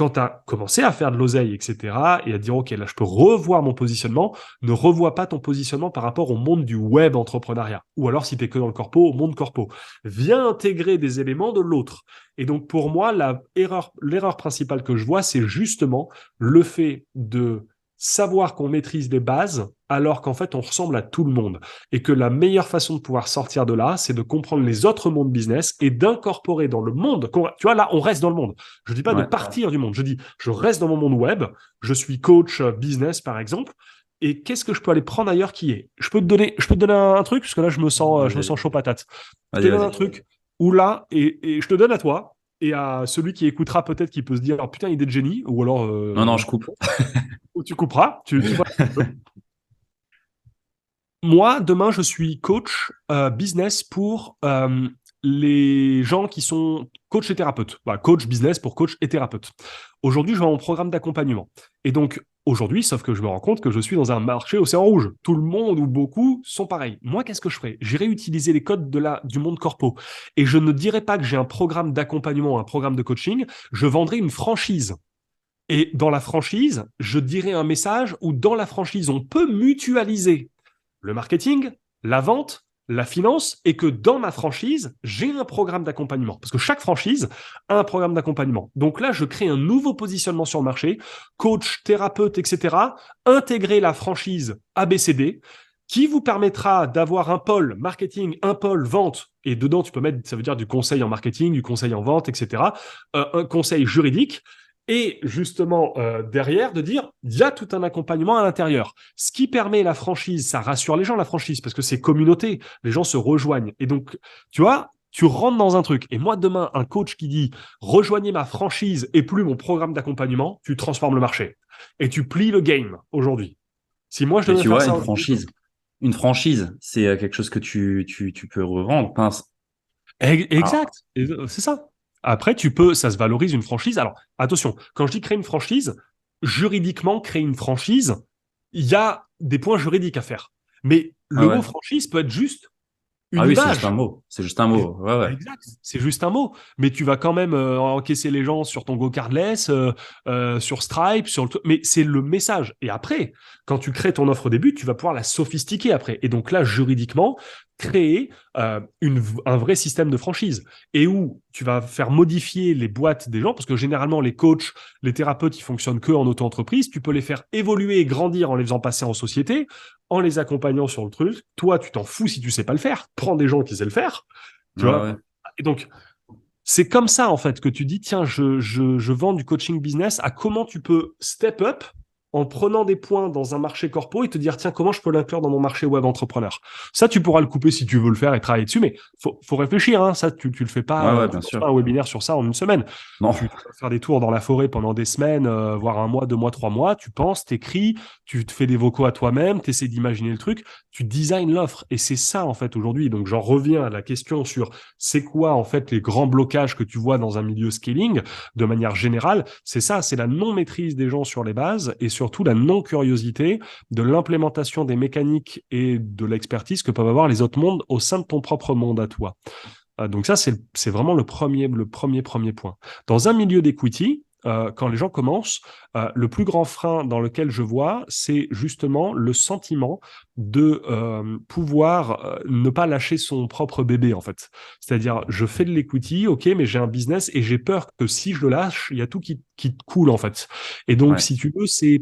quand tu as commencé à faire de l'oseille, etc., et à dire, OK, là, je peux revoir mon positionnement, ne revois pas ton positionnement par rapport au monde du web entrepreneuriat. Ou alors, si tu es que dans le corpo, au monde corpo. Viens intégrer des éléments de l'autre. Et donc, pour moi, l'erreur principale que je vois, c'est justement le fait de savoir qu'on maîtrise les bases alors qu'en fait, on ressemble à tout le monde. Et que la meilleure façon de pouvoir sortir de là, c'est de comprendre les autres mondes business et d'incorporer dans le monde. Tu vois, là, on reste dans le monde. Je dis pas de partir du monde. Je dis, je reste dans mon monde web. Je suis coach business, par exemple. Et qu'est-ce que je peux aller prendre ailleurs qui est? Je peux te donner un truc, parce que là, je me sens chaud patate. Je te donne un truc où là, et je te donne à toi, et à celui qui écoutera peut-être qui peut se dire, oh, putain, idée de génie, ou alors... Non, je coupe. Ou tu couperas, tu vois. Moi, demain, je suis coach business pour les gens qui sont coach et thérapeutes. Voilà, coach business pour coach et thérapeute. Aujourd'hui, je vais en programme d'accompagnement. Et donc, aujourd'hui, sauf que je me rends compte que je suis dans un marché océan rouge. Tout le monde ou beaucoup sont pareils. Moi, qu'est-ce que je ferai? J'irai utiliser les codes du monde corpo. Et je ne dirai pas que j'ai un programme d'accompagnement, un programme de coaching. Je vendrai une franchise. Et dans la franchise, je dirai un message où dans la franchise, on peut mutualiser le marketing, la vente, la finance, et que dans ma franchise, j'ai un programme d'accompagnement. Parce que chaque franchise a un programme d'accompagnement. Donc là, je crée un nouveau positionnement sur le marché, coach, thérapeute, etc. Intégrer la franchise ABCD, qui vous permettra d'avoir un pôle marketing, un pôle vente, et dedans, tu peux mettre, ça veut dire du conseil en marketing, du conseil en vente, etc. Un conseil juridique, et justement, derrière, de dire, il y a tout un accompagnement à l'intérieur. Ce qui permet la franchise, ça rassure les gens, la franchise, parce que c'est communauté, les gens se rejoignent. Et donc, tu vois, tu rentres dans un truc. Et moi, demain, un coach qui dit, rejoignez ma franchise et plus mon programme d'accompagnement, tu transformes le marché. Et tu plies le game aujourd'hui. Si moi, je Mais devais tu faire vois, ça... une franchise, c'est quelque chose que tu peux revendre. Exact, c'est ça. Après, ça se valorise une franchise. Alors, attention, quand je dis créer une franchise, juridiquement, créer une franchise, il y a des points juridiques à faire. Mais Ah le ouais. mot franchise peut être juste Ah une oui, c'est juste image. un mot. C'est juste un mot. Ouais. Exact, c'est juste un mot. Mais tu vas quand même encaisser les gens sur ton GoCardless, sur Stripe, mais c'est le message. Et après, quand tu crées ton offre au début, tu vas pouvoir la sophistiquer après. Et donc là, juridiquement, créer un vrai système de franchise et où tu vas faire modifier les boîtes des gens, parce que généralement, les coachs, les thérapeutes, ils fonctionnent que en auto-entreprise. Tu peux les faire évoluer et grandir en les faisant passer en société, en les accompagnant sur le truc. Toi, tu t'en fous si tu sais pas le faire. Prends des gens qui savent le faire. Tu vois. Ouais. Et donc, c'est comme ça, en fait, que tu dis, tiens, je vends du coaching business à comment tu peux step up en prenant des points dans un marché corpo et te dire, tiens, comment je peux l'inclure dans mon marché web entrepreneur? Ça, tu pourras le couper si tu veux le faire et travailler dessus, mais faut réfléchir, hein. Ça, tu le fais pas, tu Bien lances sûr. pas un webinaire sur ça en une semaine. Non. Tu vas faire des tours dans la forêt pendant des semaines, voire un mois, 2 mois, 3 mois. Tu penses, t'écris, tu te fais des vocaux à toi-même, tu essaies d'imaginer le truc, tu designs l'offre. Et c'est ça, en fait, aujourd'hui. Donc, j'en reviens à la question sur c'est quoi, en fait, les grands blocages que tu vois dans un milieu scaling de manière générale. C'est ça, c'est la non-maîtrise des gens sur les bases et surtout la non-curiosité de l'implémentation des mécaniques et de l'expertise que peuvent avoir les autres mondes au sein de ton propre monde à toi. Donc ça, c'est vraiment le premier point. Dans un milieu d'equity, quand les gens commencent, le plus grand frein dans lequel je vois, c'est justement le sentiment de pouvoir ne pas lâcher son propre bébé, en fait. C'est-à-dire, je fais de l'equity, ok, mais j'ai un business et j'ai peur que si je le lâche, il y a tout qui coule, en fait. Et donc, si tu veux, c'est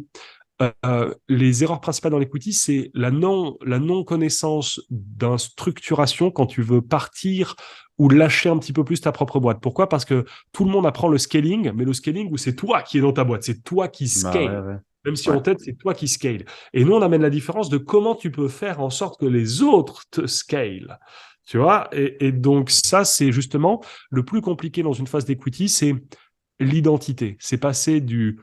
les erreurs principales dans l'equity, c'est la non-connaissance d'une structuration quand tu veux partir ou lâcher un petit peu plus ta propre boîte. Pourquoi? Parce que tout le monde apprend le scaling, mais le scaling où c'est toi qui es dans ta boîte, c'est toi qui scale. Même si en tête, c'est toi qui scale. Et nous, on amène la différence de comment tu peux faire en sorte que les autres te scale. Tu vois? Et donc ça, c'est justement le plus compliqué dans une phase d'equity, c'est l'identité. C'est passer du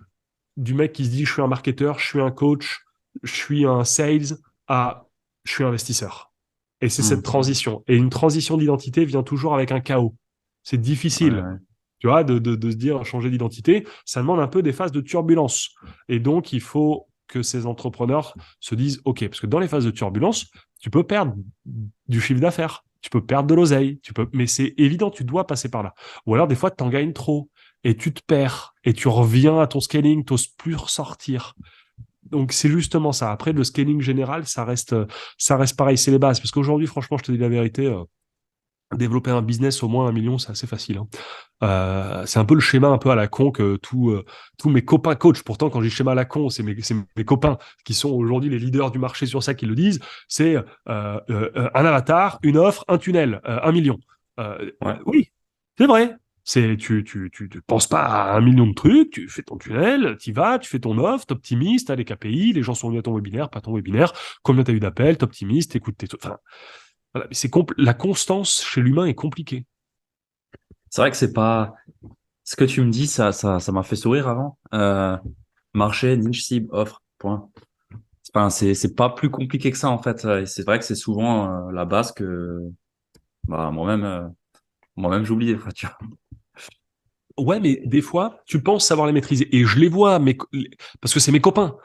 mec qui se dit je suis un marketeur, je suis un coach, je suis un sales, à je suis investisseur. Et c'est cette transition. Et une transition d'identité vient toujours avec un chaos. C'est difficile, tu vois, de se dire changer d'identité. Ça demande un peu des phases de turbulence. Et donc, il faut que ces entrepreneurs se disent OK, parce que dans les phases de turbulence, tu peux perdre du chiffre d'affaires, tu peux perdre de l'oseille, mais c'est évident, tu dois passer par là. Ou alors, des fois, tu en gagnes trop. et tu te perds et tu reviens à ton scaling, t'oses plus ressortir. Donc c'est justement ça. Après, le scaling général, ça reste pareil, c'est les bases. Parce qu'aujourd'hui, franchement, je te dis la vérité, développer un business au moins 1 million, c'est assez facile, hein. C'est un peu le schéma un peu à la con que tous mes copains coachs, pourtant quand je dis schéma à la con, c'est mes copains qui sont aujourd'hui les leaders du marché sur ça qui le disent, c'est un avatar, une offre, un tunnel, 1 million. Ouais. Oui, c'est vrai. Tu penses pas à 1 million de trucs, tu fais ton tunnel, tu vas, tu fais ton offre, t'optimises, t'as les KPI, les gens sont venus à ton webinaire, pas ton webinaire, combien t'as eu d'appels, t'optimises, t'écoutes tes trucs. Enfin, voilà. La constance chez l'humain est compliquée. C'est vrai que c'est pas. Ce que tu me dis, ça m'a fait sourire avant. Marché, niche, cible, offre. Point. Enfin, c'est pas plus compliqué que ça en fait. Et c'est vrai que c'est souvent la base que bah, moi-même j'oublie des fois, tu vois. Ouais, mais des fois, tu penses savoir les maîtriser. Et je les vois, parce que c'est mes copains.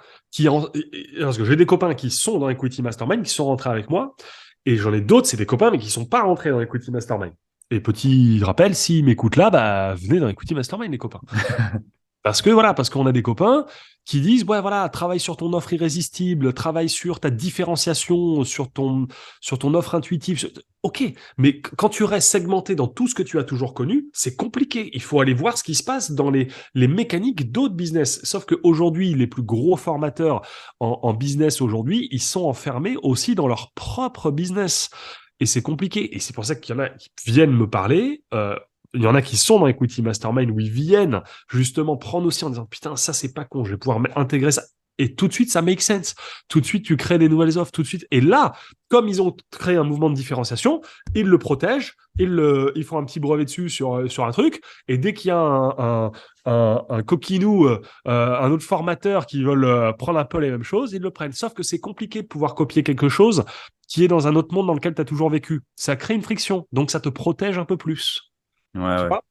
Parce que j'ai des copains qui sont dans Equity Mastermind, qui sont rentrés avec moi. Et j'en ai d'autres, c'est des copains, mais qui sont pas rentrés dans Equity Mastermind. Et petit rappel, s'ils m'écoutent là, bah, venez dans Equity Mastermind, les copains. Parce qu'on a des copains qui disent, ouais, voilà, travaille sur ton offre irrésistible, travaille sur ta différenciation, sur ton offre intuitive. Ok, mais quand tu restes segmenté dans tout ce que tu as toujours connu, c'est compliqué. Il faut aller voir ce qui se passe dans les mécaniques d'autres business. Sauf qu'aujourd'hui, les plus gros formateurs en business aujourd'hui, ils sont enfermés aussi dans leur propre business. Et c'est compliqué. Et c'est pour ça qu'il y en a qui viennent me parler. Il y en a qui sont dans Equity Mastermind où ils viennent justement prendre aussi en disant putain, ça c'est pas con, je vais pouvoir intégrer ça. Et tout de suite, ça make sense. Tout de suite, tu crées des nouvelles offres, tout de suite. Et là, comme ils ont créé un mouvement de différenciation, ils le protègent, ils font un petit brevet dessus sur un truc. Et dès qu'il y a un coquinou, un autre formateur qui veulent prendre un peu les mêmes choses, ils le prennent. Sauf que c'est compliqué de pouvoir copier quelque chose qui est dans un autre monde dans lequel tu as toujours vécu. Ça crée une friction, donc ça te protège un peu plus. Ouais, Tu ouais. vois,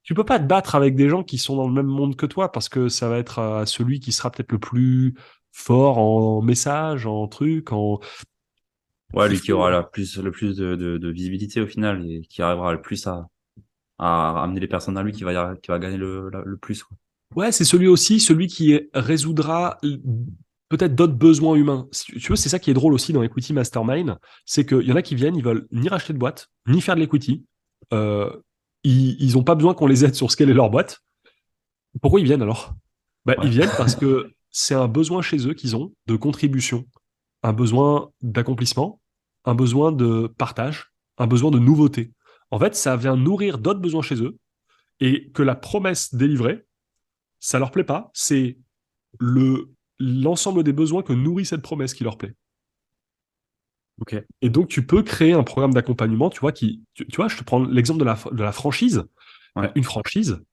tu peux pas te battre avec des gens qui sont dans le même monde que toi parce que ça va être celui qui sera peut-être le plus fort en message, en truc, en. Ouais, lui qui aura le plus de visibilité au final et qui arrivera le plus à amener les personnes à lui qui va gagner le plus, quoi. Ouais, c'est celui aussi, celui qui résoudra peut-être d'autres besoins humains. Tu vois, c'est ça qui est drôle aussi dans Equity Mastermind, c'est qu'il y en a qui viennent, ils veulent ni racheter de boîte, ni faire de l'equity. Euh, ils ont pas besoin qu'on les aide sur scaler leur boîte. Pourquoi ils viennent alors? Bah, ils Ouais. viennent parce que c'est un besoin chez eux qu'ils ont de contribution, un besoin d'accomplissement, un besoin de partage, un besoin de nouveauté. En fait, ça vient nourrir d'autres besoins chez eux et que la promesse délivrée, ça leur plaît pas. C'est le l'ensemble des besoins que nourrit cette promesse qui leur plaît. Ok. Et donc, tu peux créer un programme d'accompagnement, tu vois, tu vois, je te prends l'exemple de la franchise. Bah, Ouais. une franchise,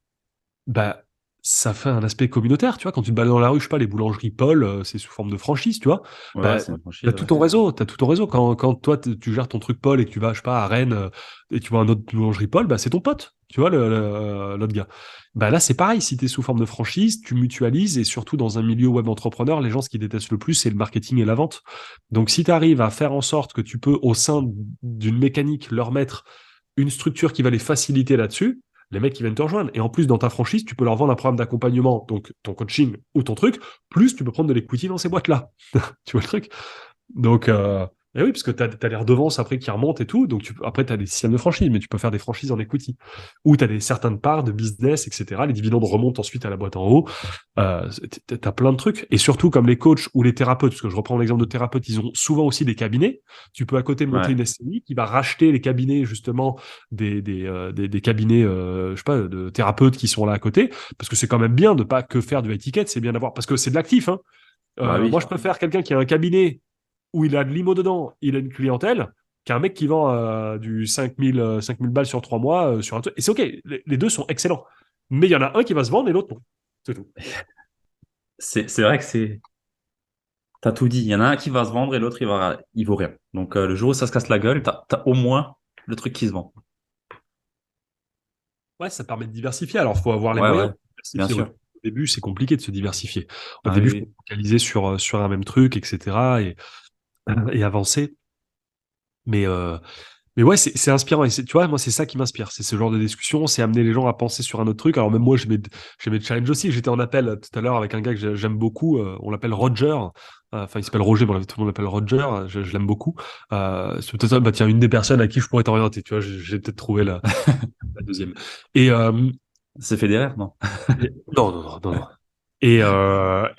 bah, ça fait un aspect communautaire, tu vois. Quand tu te balades dans la rue, je sais pas, les boulangeries Paul, c'est sous forme de franchise, tu vois. Ouais, ouais, Bah, c'est une t'as franchise, tout ouais. ton réseau, t'as tout ton réseau. Quand toi, tu gères ton truc Paul et que tu vas, je sais pas, à Rennes, et tu vois un autre boulangerie Paul, bah, c'est ton pote, tu vois, l'autre gars. Bah, là, c'est pareil. Si t'es sous forme de franchise, tu mutualises et surtout dans un milieu web entrepreneur, les gens, ce qu'ils détestent le plus, c'est le marketing et la vente. Donc, si tu arrives à faire en sorte que tu peux, au sein d'une mécanique, leur mettre une structure qui va les faciliter là-dessus, les mecs qui viennent te rejoindre. Et en plus, dans ta franchise, tu peux leur vendre un programme d'accompagnement, donc ton coaching ou ton truc, plus tu peux prendre de l'equity dans ces boîtes-là. Tu vois le truc? Donc, et oui, parce que tu as les redevances après qui remontent et tout. Donc, après, tu as des systèmes de franchise, mais tu peux faire des franchises en equity. Ou tu as des certaines parts de business, etc. Les dividendes remontent ensuite à la boîte en haut. Tu as plein de trucs. Et surtout, comme les coachs ou les thérapeutes, parce que je reprends l'exemple de thérapeutes, ils ont souvent aussi des cabinets. Tu peux à côté monter Ouais. une SCI qui va racheter les cabinets, justement, des cabinets, je sais pas, de thérapeutes qui sont là à côté. Parce que c'est quand même bien de pas que faire du high ticket, c'est bien d'avoir, parce que c'est de l'actif, hein. Bah Moi, oui. je préfère quelqu'un qui a un cabinet où il a de l'IMO dedans, il a une clientèle, qu'un mec qui vend du 5000 balles sur 3 mois sur un truc. Et c'est OK, les deux sont excellents. Mais il y en a un qui va se vendre et l'autre non. C'est tout. C'est vrai que t'as tout dit. Il y en a un qui va se vendre et l'autre, il vaut rien. Donc, le jour où ça se casse la gueule, t'as au moins le truc qui se vend. Ouais, ça permet de diversifier. Alors, il faut avoir les Ouais, moyens ouais. de Bien diversifier. sûr. Au début, c'est compliqué de se diversifier. Au Ah oui, début, il faut oui. focaliser sur un même truc, etc. Et avancer. Mais Mais ouais, c'est inspirant. Et tu vois, moi, c'est ça qui m'inspire. C'est ce genre de discussion, c'est amener les gens à penser sur un autre truc. Alors même moi, j'ai mes challenges aussi. J'étais en appel tout à l'heure avec un gars que j'aime beaucoup. On l'appelle Roger. Enfin, il s'appelle Roger, mais tout le monde l'appelle Roger. Je l'aime beaucoup. C'est peut-être bah, tiens, une des personnes à qui je pourrais t'orienter. Tu vois, j'ai peut-être trouvé la deuxième. Et, C'est Federer, non? non, non, non, non, non.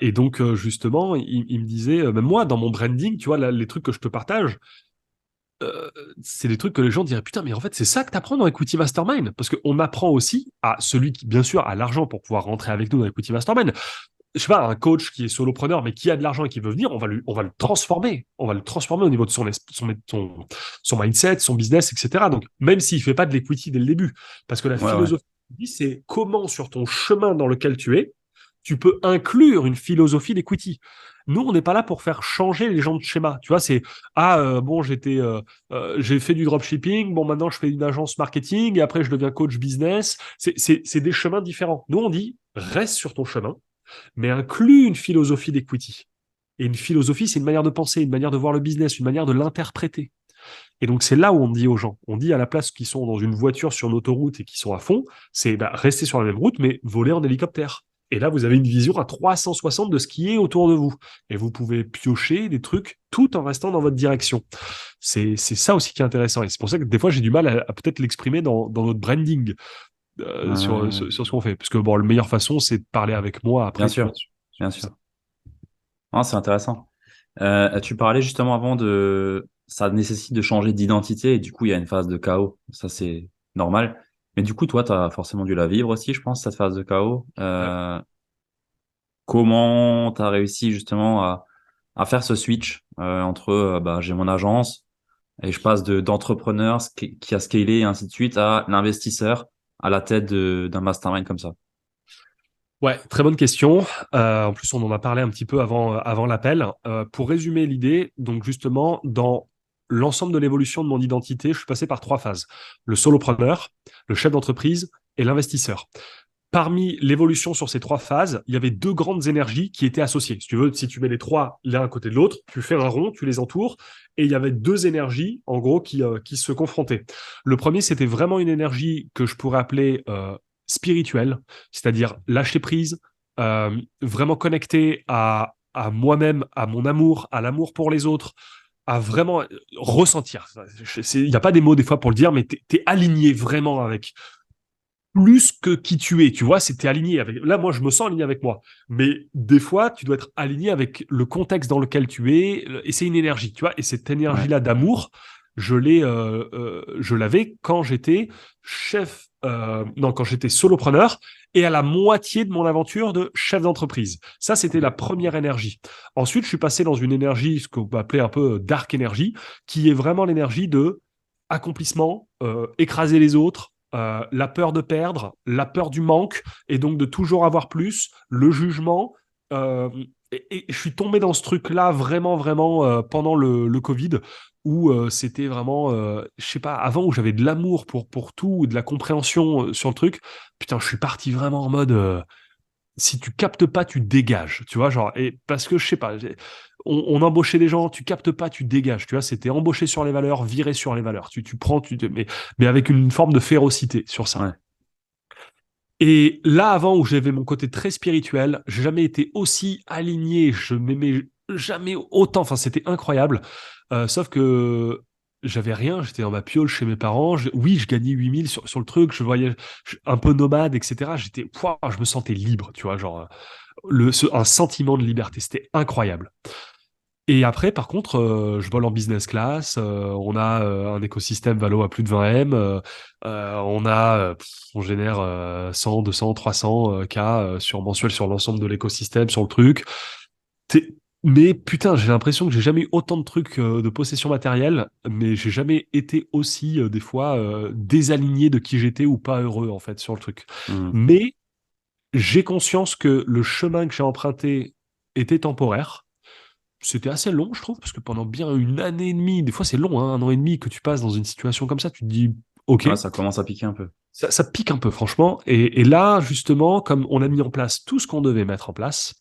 Et donc, justement, il me disait, même moi, dans mon branding, tu vois, les trucs que je te partage, euh, c'est des trucs que les gens diraient, putain, mais en fait, c'est ça que tu apprends dans Equity Mastermind. Parce qu'on apprend aussi à celui qui, bien sûr, a l'argent pour pouvoir rentrer avec nous dans Equity Mastermind. Je sais pas, un coach qui est solopreneur, mais qui a de l'argent et qui veut venir, on va le transformer. On va le transformer au niveau de son mindset, son business, etc. Donc, même s'il fait pas de l'equity dès le début. Parce que la Ouais, ouais. philosophie, c'est comment, sur ton chemin dans lequel tu es, tu peux inclure une philosophie d'equity. Nous, on n'est pas là pour faire changer les gens de schéma. Tu vois, c'est bon, j'ai fait du dropshipping, bon maintenant je fais une agence marketing et après je deviens coach business. C'est des chemins différents. Nous, on dit reste sur ton chemin, mais inclut une philosophie d'equity. Et une philosophie, c'est une manière de penser, une manière de voir le business, une manière de l'interpréter. Et donc, c'est là où on dit aux gens, on dit à la place qu'ils sont dans une voiture sur une autoroute et qui sont à fond, c'est rester sur la même route, mais voler en hélicoptère. Et là, vous avez une vision à 360 de ce qui est autour de vous. Et vous pouvez piocher des trucs tout en restant dans votre direction. C'est ça aussi qui est intéressant. Et c'est pour ça que des fois, j'ai du mal à peut-être l'exprimer dans notre branding sur ce qu'on fait. Parce que bon, la meilleure façon, c'est de parler avec moi Bien après, tu vois, sûr, bien sûr. Ah, c'est intéressant. Tu parlais justement avant de ça nécessite de changer d'identité et du coup il y a une phase de chaos. Ça c'est normal. Mais du coup toi tu as forcément dû la vivre aussi, je pense, cette phase de chaos. Ouais. Comment tu as réussi justement à faire ce switch entre bah, j'ai mon agence et je passe d'entrepreneur qui a scalé et ainsi de suite à l'investisseur à la tête d'un mastermind comme ça. Ouais, très bonne question. En plus, on en a parlé un petit peu avant l'appel. Pour résumer l'idée, donc justement, dans l'ensemble de l'évolution de mon identité, je suis passé par trois phases. Le solopreneur, le chef d'entreprise et l'investisseur. Parmi l'évolution sur ces trois phases, il y avait deux grandes énergies qui étaient associées. Si tu veux, si tu mets les trois l'un à côté de l'autre, tu fais un rond, tu les entoures, et il y avait deux énergies, en gros, qui se confrontaient. Le premier, c'était vraiment une énergie que je pourrais appeler spirituelle, c'est-à-dire lâcher prise, vraiment connecté à moi-même, à mon amour, à l'amour pour les autres, à vraiment ressentir. Il n'y a pas des mots des fois pour le dire, mais tu es aligné vraiment avec plus que qui tu es, tu vois, c'était aligné avec. Là, moi, je me sens aligné avec moi. Mais des fois, tu dois être aligné avec le contexte dans lequel tu es, et c'est une énergie, tu vois. Et cette Ouais. énergie-là d'amour, je l'avais quand j'étais non, quand j'étais solopreneur et à la moitié de mon aventure de chef d'entreprise. Ça, c'était la première énergie. Ensuite, je suis passé dans une énergie, ce qu'on peut appeler un peu dark énergie, qui est vraiment l'énergie de accomplissement, écraser les autres, la peur de perdre, la peur du manque, et donc de toujours avoir plus, le jugement. euh, et je suis tombé dans ce truc-là vraiment, vraiment pendant le Covid, où c'était vraiment, je sais pas, avant où j'avais de l'amour pour tout, de la compréhension sur le truc. Putain, je suis parti vraiment en mode, si tu captes pas, tu dégages, tu vois, genre, et parce que je sais pas, on embauchait des gens, tu captes pas, tu dégages, tu vois, c'était embaucher sur les valeurs, virer sur les valeurs, tu prends, mais avec une forme de férocité sur ça. Ouais. Et là, avant où j'avais mon côté très spirituel, j'ai jamais été aussi aligné, je m'aimais jamais autant, enfin, c'était incroyable. Sauf que j'avais rien, j'étais dans ma piole chez mes parents. Oui, je gagnais 8000 sur le truc, je voyais un peu nomade, etc. Pouah, je me sentais libre, tu vois, genre un sentiment de liberté, c'était incroyable. Et après, par contre, je vole en business class, on a un écosystème Valo à plus de 20 M, on génère 100, 200, 300 K sur mensuel sur l'ensemble de l'écosystème, sur le truc. T'es- Mais putain, j'ai l'impression que j'ai jamais eu autant de trucs de possession matérielle, mais j'ai jamais été aussi, des fois, désaligné de qui j'étais ou pas heureux, en fait, sur le truc. Mhm. Mais j'ai conscience que le chemin que j'ai emprunté était temporaire. C'était assez long, je trouve, parce que pendant bien une année et demie, des fois c'est long, hein, un an et demi que tu passes dans une situation comme ça, tu te dis, ok, Ouais, ça commence à piquer un peu. ça pique un peu, franchement. Et là, justement, comme on a mis en place tout ce qu'on devait mettre en place,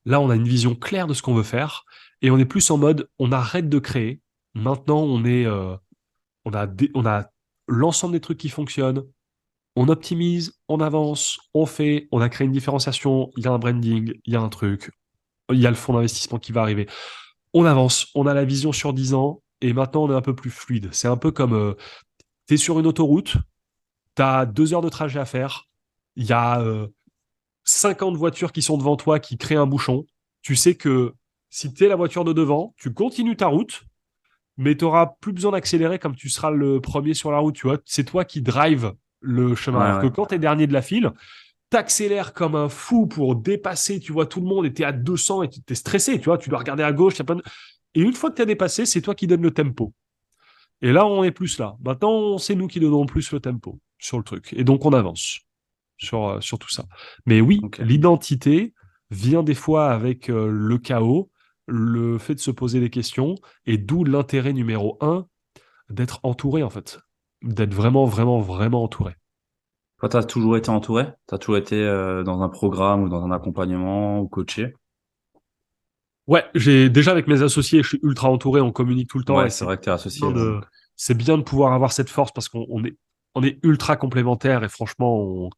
là, on a une vision claire de ce qu'on veut faire, et on est plus en mode, on arrête de créer. Maintenant, on est on a l'ensemble des trucs qui fonctionnent. On optimise, on avance, on fait, on a créé une différenciation, il y a un branding, il y a un truc, il y a le fonds d'investissement qui va arriver. On avance, on a la vision sur 10 ans, et maintenant on est un peu plus fluide. C'est un peu comme tu es sur une autoroute, tu as 2 heures de trajet à faire, il y a 50 voitures qui sont devant toi qui créent un bouchon. Tu sais que si tu es la voiture de devant, tu continues ta route, mais tu n'auras plus besoin d'accélérer comme tu seras le premier sur la route. Tu vois, c'est toi qui drive le chemin. Ouais, Alors que ouais. quand tu es dernier de la file, t'accélères comme un fou pour dépasser, tu vois, tout le monde, et t'es à 200 et t'es stressé, tu vois, tu dois regarder à gauche, et une fois que t'as dépassé, c'est toi qui donnes le tempo. Et là, on est plus là. Maintenant, c'est nous qui donnons plus le tempo sur le truc. Et donc, on avance sur tout ça. Mais oui, Ok. l'identité vient des fois avec le chaos, le fait de se poser des questions, et d'où l'intérêt numéro un d'être entouré, en fait. D'être vraiment, vraiment, vraiment entouré. Toi, t'as toujours été entouré? T'as toujours été dans un programme ou dans un accompagnement ou coaché? Ouais, j'ai déjà avec mes associés, je suis ultra entouré, on communique tout le temps et Ouais, c'est vrai que t'es associé. c'est bien de pouvoir avoir cette force parce on est ultra complémentaires et franchement,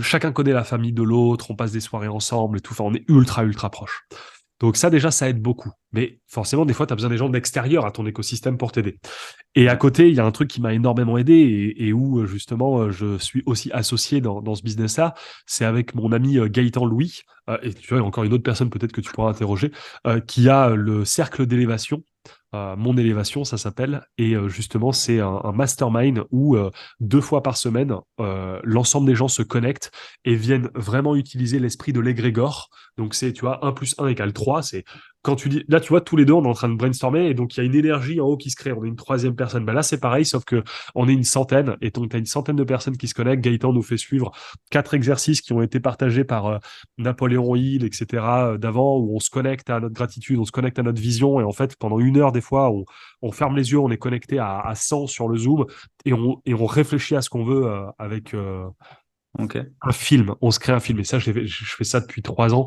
chacun connaît la famille de l'autre, on passe des soirées ensemble et tout, enfin, on est ultra, ultra proches. Donc ça, déjà, ça aide beaucoup. Mais forcément, des fois, tu as besoin des gens de l'extérieur à ton écosystème pour t'aider. Et à Ouais. côté, il y a un truc qui m'a énormément aidé et où, justement, je suis aussi associé dans ce business-là. C'est avec mon ami Gaëtan Louis, et tu vois, encore une autre personne peut-être que tu pourras interroger, qui a le cercle d'élévation. Mon élévation, ça s'appelle. Et justement, c'est un mastermind où 2 fois par semaine, l'ensemble des gens se connectent et viennent vraiment utiliser l'esprit de l'égrégore. Donc, c'est, tu vois, 1 + 1 = 3. C'est quand tu dis, là, tu vois, tous les deux, on est en train de brainstormer et donc il y a une énergie en haut qui se crée. On est une troisième personne. Ben là, c'est pareil, sauf que on est une centaine et donc tu as une centaine de personnes qui se connectent. Gaëtan nous fait suivre 4 exercices qui ont été partagés par Napoléon Hill, etc. D'avant où on se connecte à notre gratitude, on se connecte à notre vision et en fait, pendant 1 heure, des fois, on ferme les yeux, on est connecté à 100 sur le Zoom et on réfléchit à ce qu'on veut avec Ok. un film. On se crée un film et ça, je fais ça depuis 3 ans.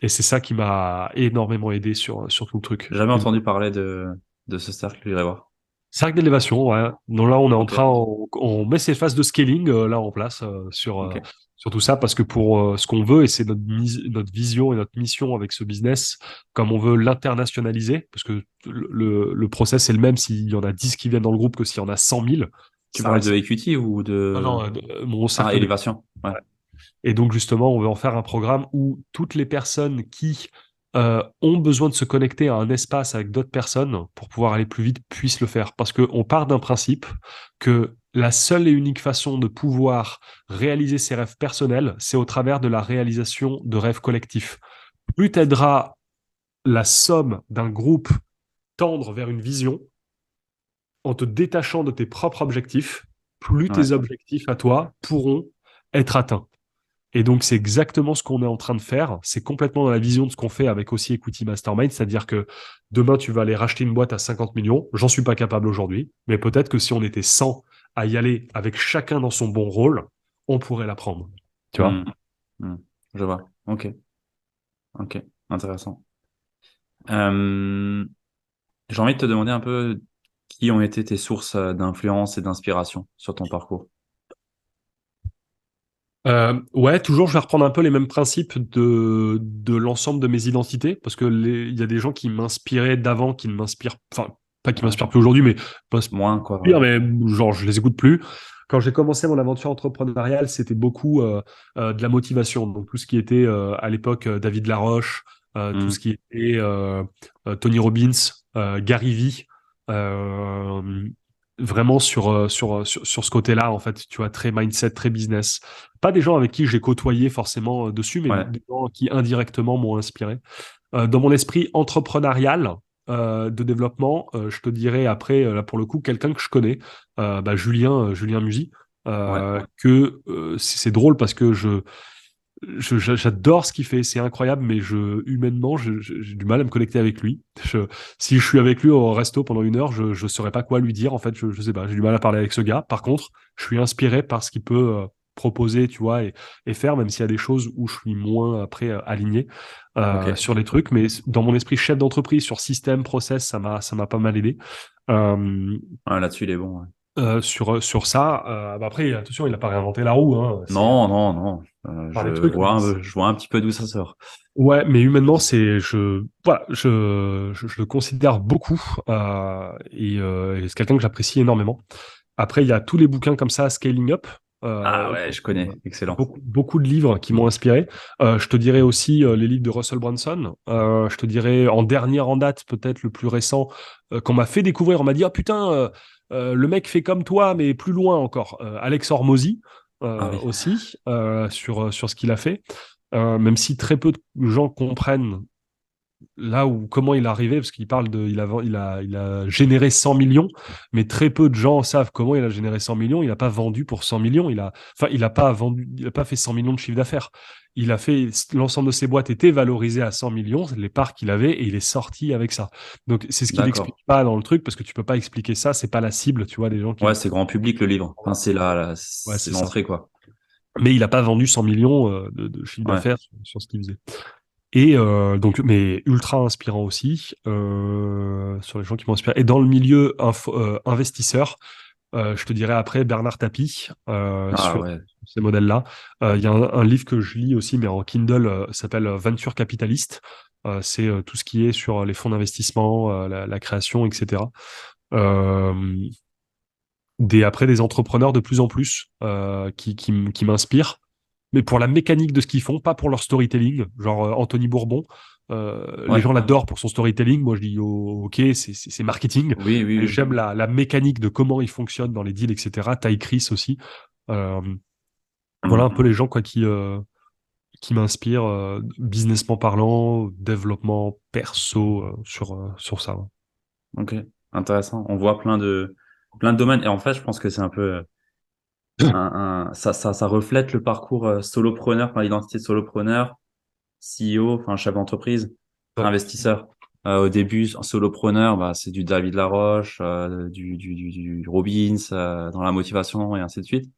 Et c'est ça qui m'a énormément aidé sur tout le truc. J'ai jamais Et donc, entendu parler de ce cercle, j'irai voir. cercle d'élévation, ouais. Donc là, on est en Ok. train, on met ces phases de scaling là en place Ok. sur tout ça parce que pour ce qu'on veut, et c'est notre vision et notre mission avec ce business, comme on veut l'internationaliser, parce que le process est le même s'il y en a 10 qui viennent dans le groupe que s'il y en a 100 000, Tu ça parlais de reste. equity ou Non, de... non, mon Ah, cercle d'élévation. élévation. Ouais. Et donc, justement, on veut en faire un programme où toutes les personnes qui ont besoin de se connecter à un espace avec d'autres personnes pour pouvoir aller plus vite puissent le faire. Parce qu'on part d'un principe que la seule et unique façon de pouvoir réaliser ses rêves personnels, c'est au travers de la réalisation de rêves collectifs. Plus t'aideras la somme d'un groupe tendre vers une vision en te détachant de tes propres objectifs, plus Ouais. tes objectifs à toi pourront être atteints. Et donc, c'est exactement ce qu'on est en train de faire. C'est complètement dans la vision de ce qu'on fait avec aussi Equity Mastermind. C'est-à-dire que demain, tu vas aller racheter une boîte à 50 millions. J'en suis pas capable aujourd'hui. Mais peut-être que si on était 100 à y aller avec chacun dans son bon rôle, on pourrait la prendre. Tu vois? Hmm. Hmm. Je vois. Ok. Ok. Intéressant. Euh, j'ai envie de te demander un peu qui ont été tes sources d'influence et d'inspiration sur ton parcours. Ouais, toujours, je vais reprendre un peu les mêmes principes de l'ensemble de mes identités, parce que il y a des gens qui m'inspiraient d'avant, qui ne m'inspirent, enfin, pas qui Ouais. m'inspirent plus aujourd'hui, mais Moins, quoi. Ouais. m'inspirent, mais genre, je les écoute plus. Quand j'ai commencé mon aventure entrepreneuriale, c'était beaucoup de la motivation. Donc, tout ce qui était à l'époque David Laroche, tout Hmm. ce qui était Tony Robbins, Gary Vee, euh, vraiment sur ce côté-là, en fait, tu vois, très mindset, très business. Pas des gens avec qui j'ai côtoyé forcément dessus, mais Ouais. des gens qui indirectement m'ont inspiré. Dans mon esprit entrepreneurial de développement, je te dirais après, là pour le coup, quelqu'un que je connais, Julien Musy, Ouais. c'est drôle parce que j'adore ce qu'il fait, c'est incroyable, mais humainement, j'ai du mal à me connecter avec lui. Si je suis avec lui au resto pendant 1 heure, je saurais pas quoi lui dire. En fait, je sais pas, j'ai du mal à parler avec ce gars. Par contre, je suis inspiré par ce qu'il peut proposer, tu vois, et faire, même s'il y a des choses où je suis moins après aligné Ok. sur les trucs. Mais dans mon esprit chef d'entreprise, sur système, process, ça m'a pas mal aidé. Euh, Ouais, là-dessus, il est bon. Ouais. sur ça, bah après, attention, il n'a pas réinventé la roue, hein, c'est Non, non, non. par les trucs, mais Je vois un petit peu d'où ça sort. ouais, mais humainement, voilà, je le considère beaucoup et c'est quelqu'un que j'apprécie énormément. Après, il y a tous les bouquins comme ça, Scaling Up, Ah ouais, donc, je connais. Excellent. beaucoup de livres qui m'ont inspiré. Je te dirais aussi les livres de Russell Brunson. Je te dirais en dernière en date, peut-être le plus récent, qu'on m'a fait découvrir. On m'a dit, ah putain, le mec fait comme toi, mais plus loin encore. Alex Hormozy Ah oui. aussi sur ce qu'il a fait. Même si très peu de gens comprennent là où comment il est arrivé, parce qu'il parle de, il a généré 100 millions, mais très peu de gens savent comment il a généré 100 millions. Il n'a pas vendu pour 100 millions. Il a pas vendu, il a pas fait 100 millions de chiffre d'affaires. Il a fait, l'ensemble de ses boîtes étaient valorisées à 100 millions, les parts qu'il avait, et il est sorti avec ça. Donc, c'est ce qu'il D'accord. explique pas dans le truc, parce que tu peux pas expliquer ça, c'est pas la cible, tu vois, des gens Ouais, qui, c'est grand public le livre. Enfin, ouais, c'est c'est ça. l'entrée, quoi. Mais il a pas vendu 100 millions de chiffre Ouais. d'affaires sur ce qu'il faisait. Et donc, mais ultra inspirant aussi sur les gens qui m'ont inspiré. Et dans le milieu investisseur, je te dirais après Bernard Tapie Ah sur ouais. ces modèles-là. Il y a un livre que je lis aussi, mais en Kindle, s'appelle Venture Capitalist. C'est tout ce qui est sur les fonds d'investissement, la création, etc. Euh, après des entrepreneurs de plus en plus qui m'inspirent, mais pour la mécanique de ce qu'ils font, pas pour leur storytelling. Genre Anthony Bourbon, les Ouais. gens l'adorent pour son storytelling. Moi, je dis ok, c'est marketing. Oui, oui, Mais oui. j'aime la mécanique de comment il fonctionne dans les deals, etc. Ty Chris aussi. Euh, voilà un Hmm. peu les gens quoi qui m'inspirent, businessment parlant, développement perso sur ça. Ouais. Ok. Intéressant. On voit plein de domaines. Et en fait, je pense que c'est un peu ça reflète le parcours solopreneur, enfin, l'identité de solopreneur, CEO, enfin, chef d'entreprise, Ouais. investisseur. Au début, en solopreneur, bah, c'est du David Laroche, du Robbins, dans la motivation et ainsi de suite.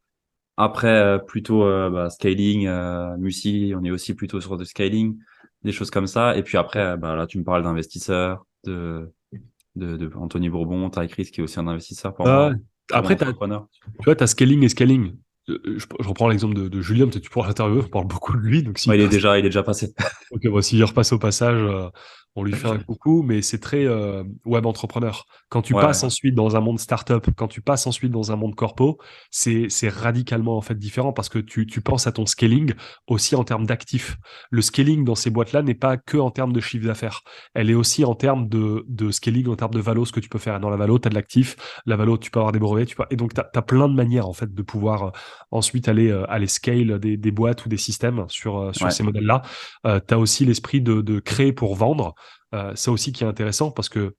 Après, plutôt bah, scaling, Musi, on est aussi plutôt sur du scaling, des choses comme ça. Et puis après, bah, là, tu me parles d'investisseurs, de Anthony Bourbon, Ty Chris, qui est aussi un investisseur pour Euh, moi, très bon après, entrepreneur. tu vois, tu as scaling et scaling. Je reprends l'exemple de Julien, peut-être tu pourras l'interviewer, on parle beaucoup de lui, donc s'il Ouais, passe. il est déjà passé. Ok, bon, s'il repasse au passage, on lui fait un coucou, mais c'est très web entrepreneur. Quand tu Ouais, passes ouais. ensuite dans un monde startup, quand tu passes ensuite dans un monde corpo, c'est radicalement en fait différent parce que tu penses à ton scaling aussi en termes d'actifs. Le scaling dans ces boîtes-là n'est pas que en termes de chiffre d'affaires. Elle est aussi en termes de scaling, en termes de valo, ce que tu peux faire. Dans la valo, tu as de l'actif. La valo, tu peux avoir des brevets. Et donc, tu as plein de manières en fait de pouvoir ensuite aller scale des boîtes ou des systèmes sur Ouais. ces modèles-là. Tu as aussi l'esprit de créer pour vendre. Ça aussi qui est intéressant parce que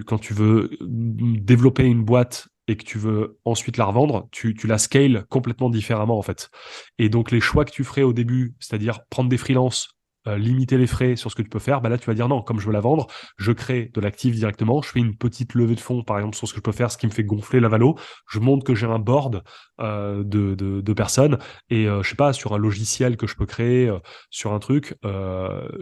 quand tu veux développer une boîte et que tu veux ensuite la revendre, tu la scales complètement différemment en fait. Et donc les choix que tu ferais au début, c'est-à-dire prendre des freelances, limiter les frais sur ce que tu peux faire, bah là tu vas dire non, comme je veux la vendre, je crée de l'actif directement, je fais une petite levée de fonds par exemple sur ce que je peux faire, ce qui me fait gonfler la valo, je montre que j'ai un board de personnes et je sais pas, sur un logiciel que je peux créer, sur un truc,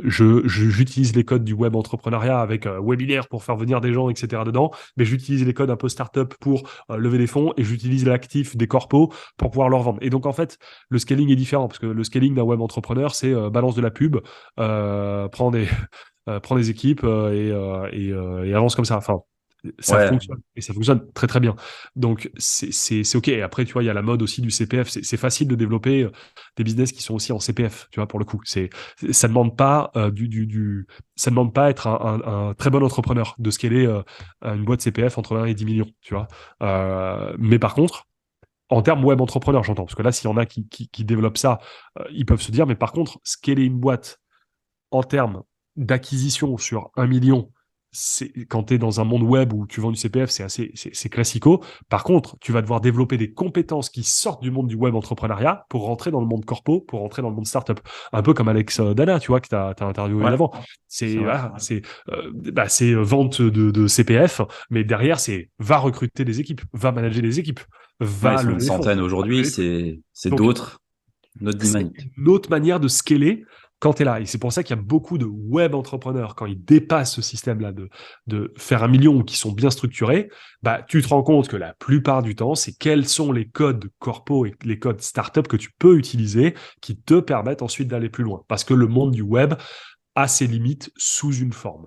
j'utilise les codes du web entrepreneuriat avec webinaire pour faire venir des gens, etc. dedans, mais j'utilise les codes un peu startup pour lever des fonds et j'utilise l'actif des corpos pour pouvoir leur vendre. Et donc en fait, le scaling est différent parce que le scaling d'un web entrepreneur, c'est balance de la pub, prends des prends des équipes et avance comme ça. Enfin, ça Ouais. fonctionne et ça fonctionne très très bien. Donc c'est ok. Et après, tu vois, il y a la mode aussi du CPF. C'est facile de développer des business qui sont aussi en CPF. Tu vois, pour le coup, ça demande pas ça demande pas être un très bon entrepreneur de scaler une boîte CPF entre 1 et 10 millions. Tu vois. Mais par contre, en termes web entrepreneur, j'entends, parce que là, s'il y en a qui développent ça, ils peuvent se dire, mais par contre, scaler une boîte en termes d'acquisition sur 1 million, quand tu es dans un monde web où tu vends du CPF, c'est classico. Par contre, tu vas devoir développer des compétences qui sortent du monde du web entrepreneuriat pour rentrer dans le monde corpo, pour rentrer dans le monde startup. Un peu comme Alex Dana, tu vois, que tu as interviewé Ouais, avant. c'est vrai. C'est vente de CPF, mais derrière, c'est va recruter des équipes, va manager des équipes, Ouais, ils va sont une lever des fonds, centaine va aujourd'hui, lever des trucs. c'est Donc, notre c'est dynamique. une autre manière de scaler quand tu es là. Et c'est pour ça qu'il y a beaucoup de web entrepreneurs, quand ils dépassent ce système-là de faire 1 million ou qui sont bien structurés, bah, tu te rends compte que la plupart du temps, c'est quels sont les codes corpo et les codes startup que tu peux utiliser qui te permettent ensuite d'aller plus loin. Parce que le monde du web a ses limites sous une forme.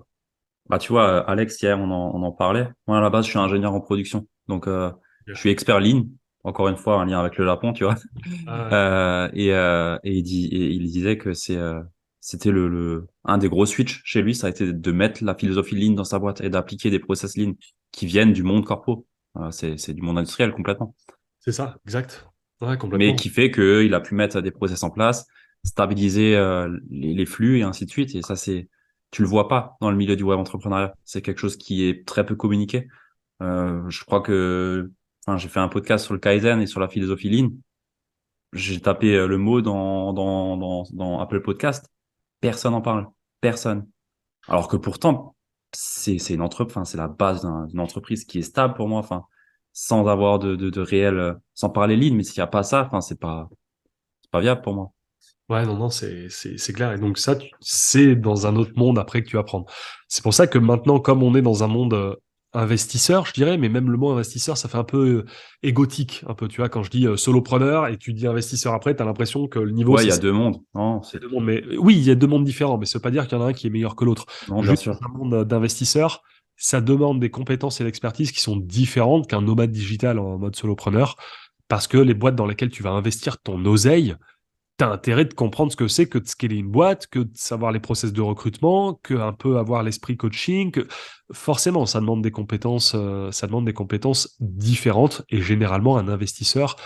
Bah, tu vois, Alex, hier, on en parlait. Moi, à la base, je suis ingénieur en production. Donc, je Yeah. suis expert lean. Encore une fois, un lien avec le Japon, tu vois. Ah, Et il disait que c'était un des gros switches chez lui, ça a été de mettre la philosophie lean dans sa boîte et d'appliquer des process lean qui viennent du monde corpo. C'est du monde industriel complètement. c'est ça, exact. Ouais, Mais complètement. qui fait qu'il a pu mettre des process en place, stabiliser les flux et ainsi de suite. Et ça, tu le vois pas dans le milieu du web entrepreneuriat. C'est quelque chose qui est très peu communiqué. Je crois que, enfin, j'ai fait un podcast sur le Kaizen et sur la philosophie Lean. J'ai tapé le mot dans Apple Podcast. Personne en parle. Personne. Alors que pourtant, c'est une entreprise, enfin, c'est la base d'une entreprise qui est stable pour moi, enfin, sans avoir de réel, sans parler Lean, mais s'il n'y a pas ça, enfin, c'est pas viable pour moi. Ouais, non, non, c'est clair. Et donc ça, c'est dans un autre monde après que tu vas prendre. C'est pour ça que maintenant, comme on est dans un monde investisseur, je dirais, mais même le mot investisseur, ça fait un peu égotique, un peu, tu vois, quand je dis solopreneur et tu dis investisseur après, tu as l'impression que le niveau, Ouais, il c'est y a deux mondes. Non, il y a deux mondes. Mais oui, il y a deux mondes différents, mais ça veut pas dire qu'il y en a un qui est meilleur que l'autre. non, bien Juste sûr. dans un monde d'investisseurs, ça demande des compétences et l'expertise qui sont différentes qu'un nomade digital en mode solopreneur, parce que les boîtes dans lesquelles tu vas investir ton oseille, t'as intérêt de comprendre ce que c'est que de scaler une boîte, que de savoir les process de recrutement, que un peu avoir l'esprit coaching. Forcément, ça demande des compétences différentes et généralement un investisseur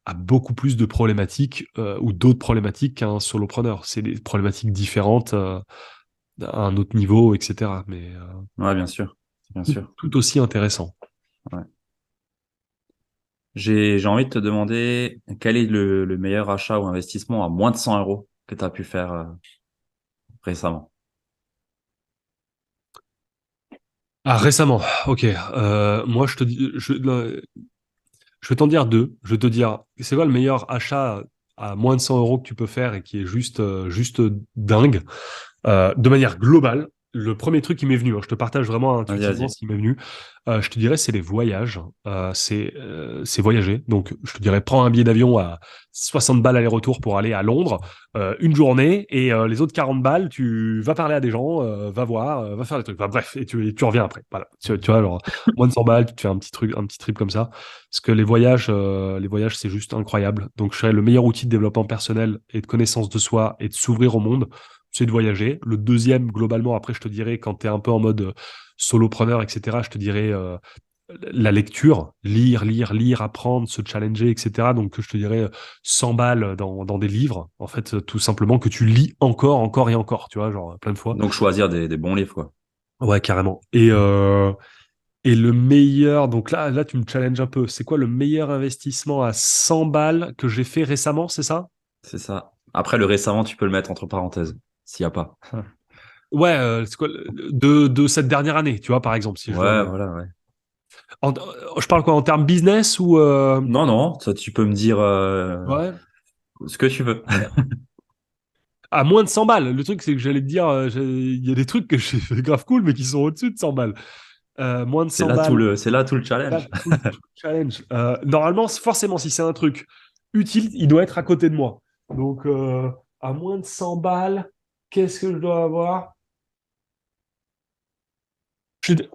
a beaucoup plus de problématiques ou d'autres problématiques qu'un solopreneur. C'est des problématiques différentes à un autre niveau, etc. Mais Ouais, bien sûr. Bien sûr. tout aussi intéressant. Ouais. J'ai envie de te demander quel est le meilleur achat ou investissement à moins de 100 euros que tu as pu faire récemment. Ah, récemment, ok. Moi, je vais t'en dire deux. Je vais te dire, c'est quoi le meilleur achat à moins de 100 euros que tu peux faire et qui est juste dingue. De manière globale, le premier truc qui m'est venu, hein, je te partage vraiment Vas-y, intuitivement vas-y. ce qui m'est venu, je te dirais, c'est les voyages. C'est voyager. Donc, je te dirais, prends un billet d'avion à 60 balles aller-retour pour aller à Londres, une journée, et les autres 40 balles, tu vas parler à des gens, va voir, va faire des trucs. Enfin, bref, et tu reviens après. Voilà. Tu vois, alors, moins de 100 balles, tu te fais un petit truc, un petit trip comme ça. Parce que les voyages, c'est juste incroyable. Donc, je serais le meilleur outil de développement personnel et de connaissance de soi et de s'ouvrir au monde, c'est de voyager. Le deuxième, globalement, après, je te dirais, quand tu es un peu en mode solopreneur, etc., je te dirais la lecture, lire, apprendre, se challenger, etc. Donc, je te dirais 100 balles dans des livres, en fait, tout simplement, que tu lis encore et encore, tu vois, genre plein de fois. Donc choisir des bons livres, quoi. Ouais, carrément. Et le meilleur, donc là, tu me challenges un peu. C'est quoi le meilleur investissement à 100 balles que j'ai fait récemment, c'est ça? C'est ça. Après, le récemment, tu peux le mettre entre parenthèses, s'il y a pas. Ouais, c'est quoi, de cette dernière année, tu vois, par exemple, si je dois Ouais, me... voilà, ouais. Je parle quoi, en termes business ou... Non, non, ça, tu peux me dire Ouais. ce que tu veux. À moins de 100 balles. Le truc, c'est que j'allais te dire, il y a des trucs que j'ai fait grave cool, mais qui sont au-dessus de 100 balles. Moins de 100 balles, C'est là tout le là, challenge. tout le challenge. Normalement, forcément, si c'est un truc utile, il doit être à côté de moi. Donc, à moins de 100 balles, qu'est-ce que je dois avoir?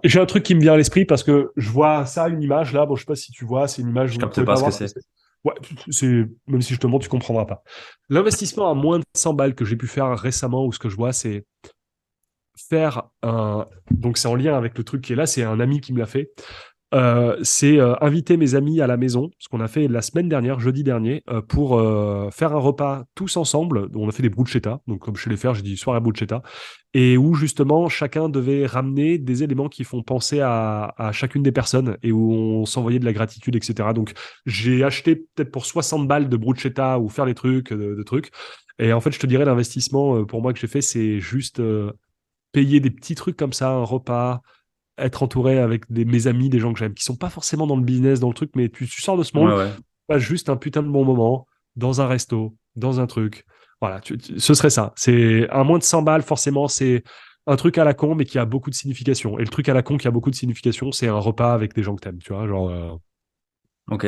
J'ai un truc qui me vient à l'esprit parce que je vois ça, une image là. Bon, je sais pas si tu vois, c'est une image Je où vous capte pouvez pas pas ce que voir ce que c'est. c'est. Ouais, même si je te montre, tu comprendras pas. L'investissement à moins de 100 balles que j'ai pu faire récemment, ou ce que je vois, c'est faire un. Donc, c'est en lien avec le truc qui est là. C'est un ami qui me l'a fait. C'est inviter mes amis à la maison, ce qu'on a fait la semaine dernière, jeudi dernier, pour faire un repas tous ensemble. On a fait des bruschetta, donc comme je sais les faire, j'ai dit soirée bruschetta. et où justement chacun devait ramener des éléments qui font penser à chacune des personnes et où on s'envoyait de la gratitude, etc. Donc j'ai acheté peut-être pour 60 balles de bruschetta ou faire des trucs, de trucs. Et en fait, je te dirais, l'investissement pour moi que j'ai fait, c'est juste payer des petits trucs comme ça, un repas, être entouré avec mes amis, des gens que j'aime, qui sont pas forcément dans le business, dans le truc, mais tu sors de ce Ouais, monde, ouais. pas juste un putain de bon moment, dans un resto, dans un truc. Voilà, ce serait ça. C'est à moins de 100 balles, forcément, c'est un truc à la con, mais qui a beaucoup de signification. Et le truc à la con qui a beaucoup de signification, c'est un repas avec des gens que t'aimes, tu vois. Genre, Ok.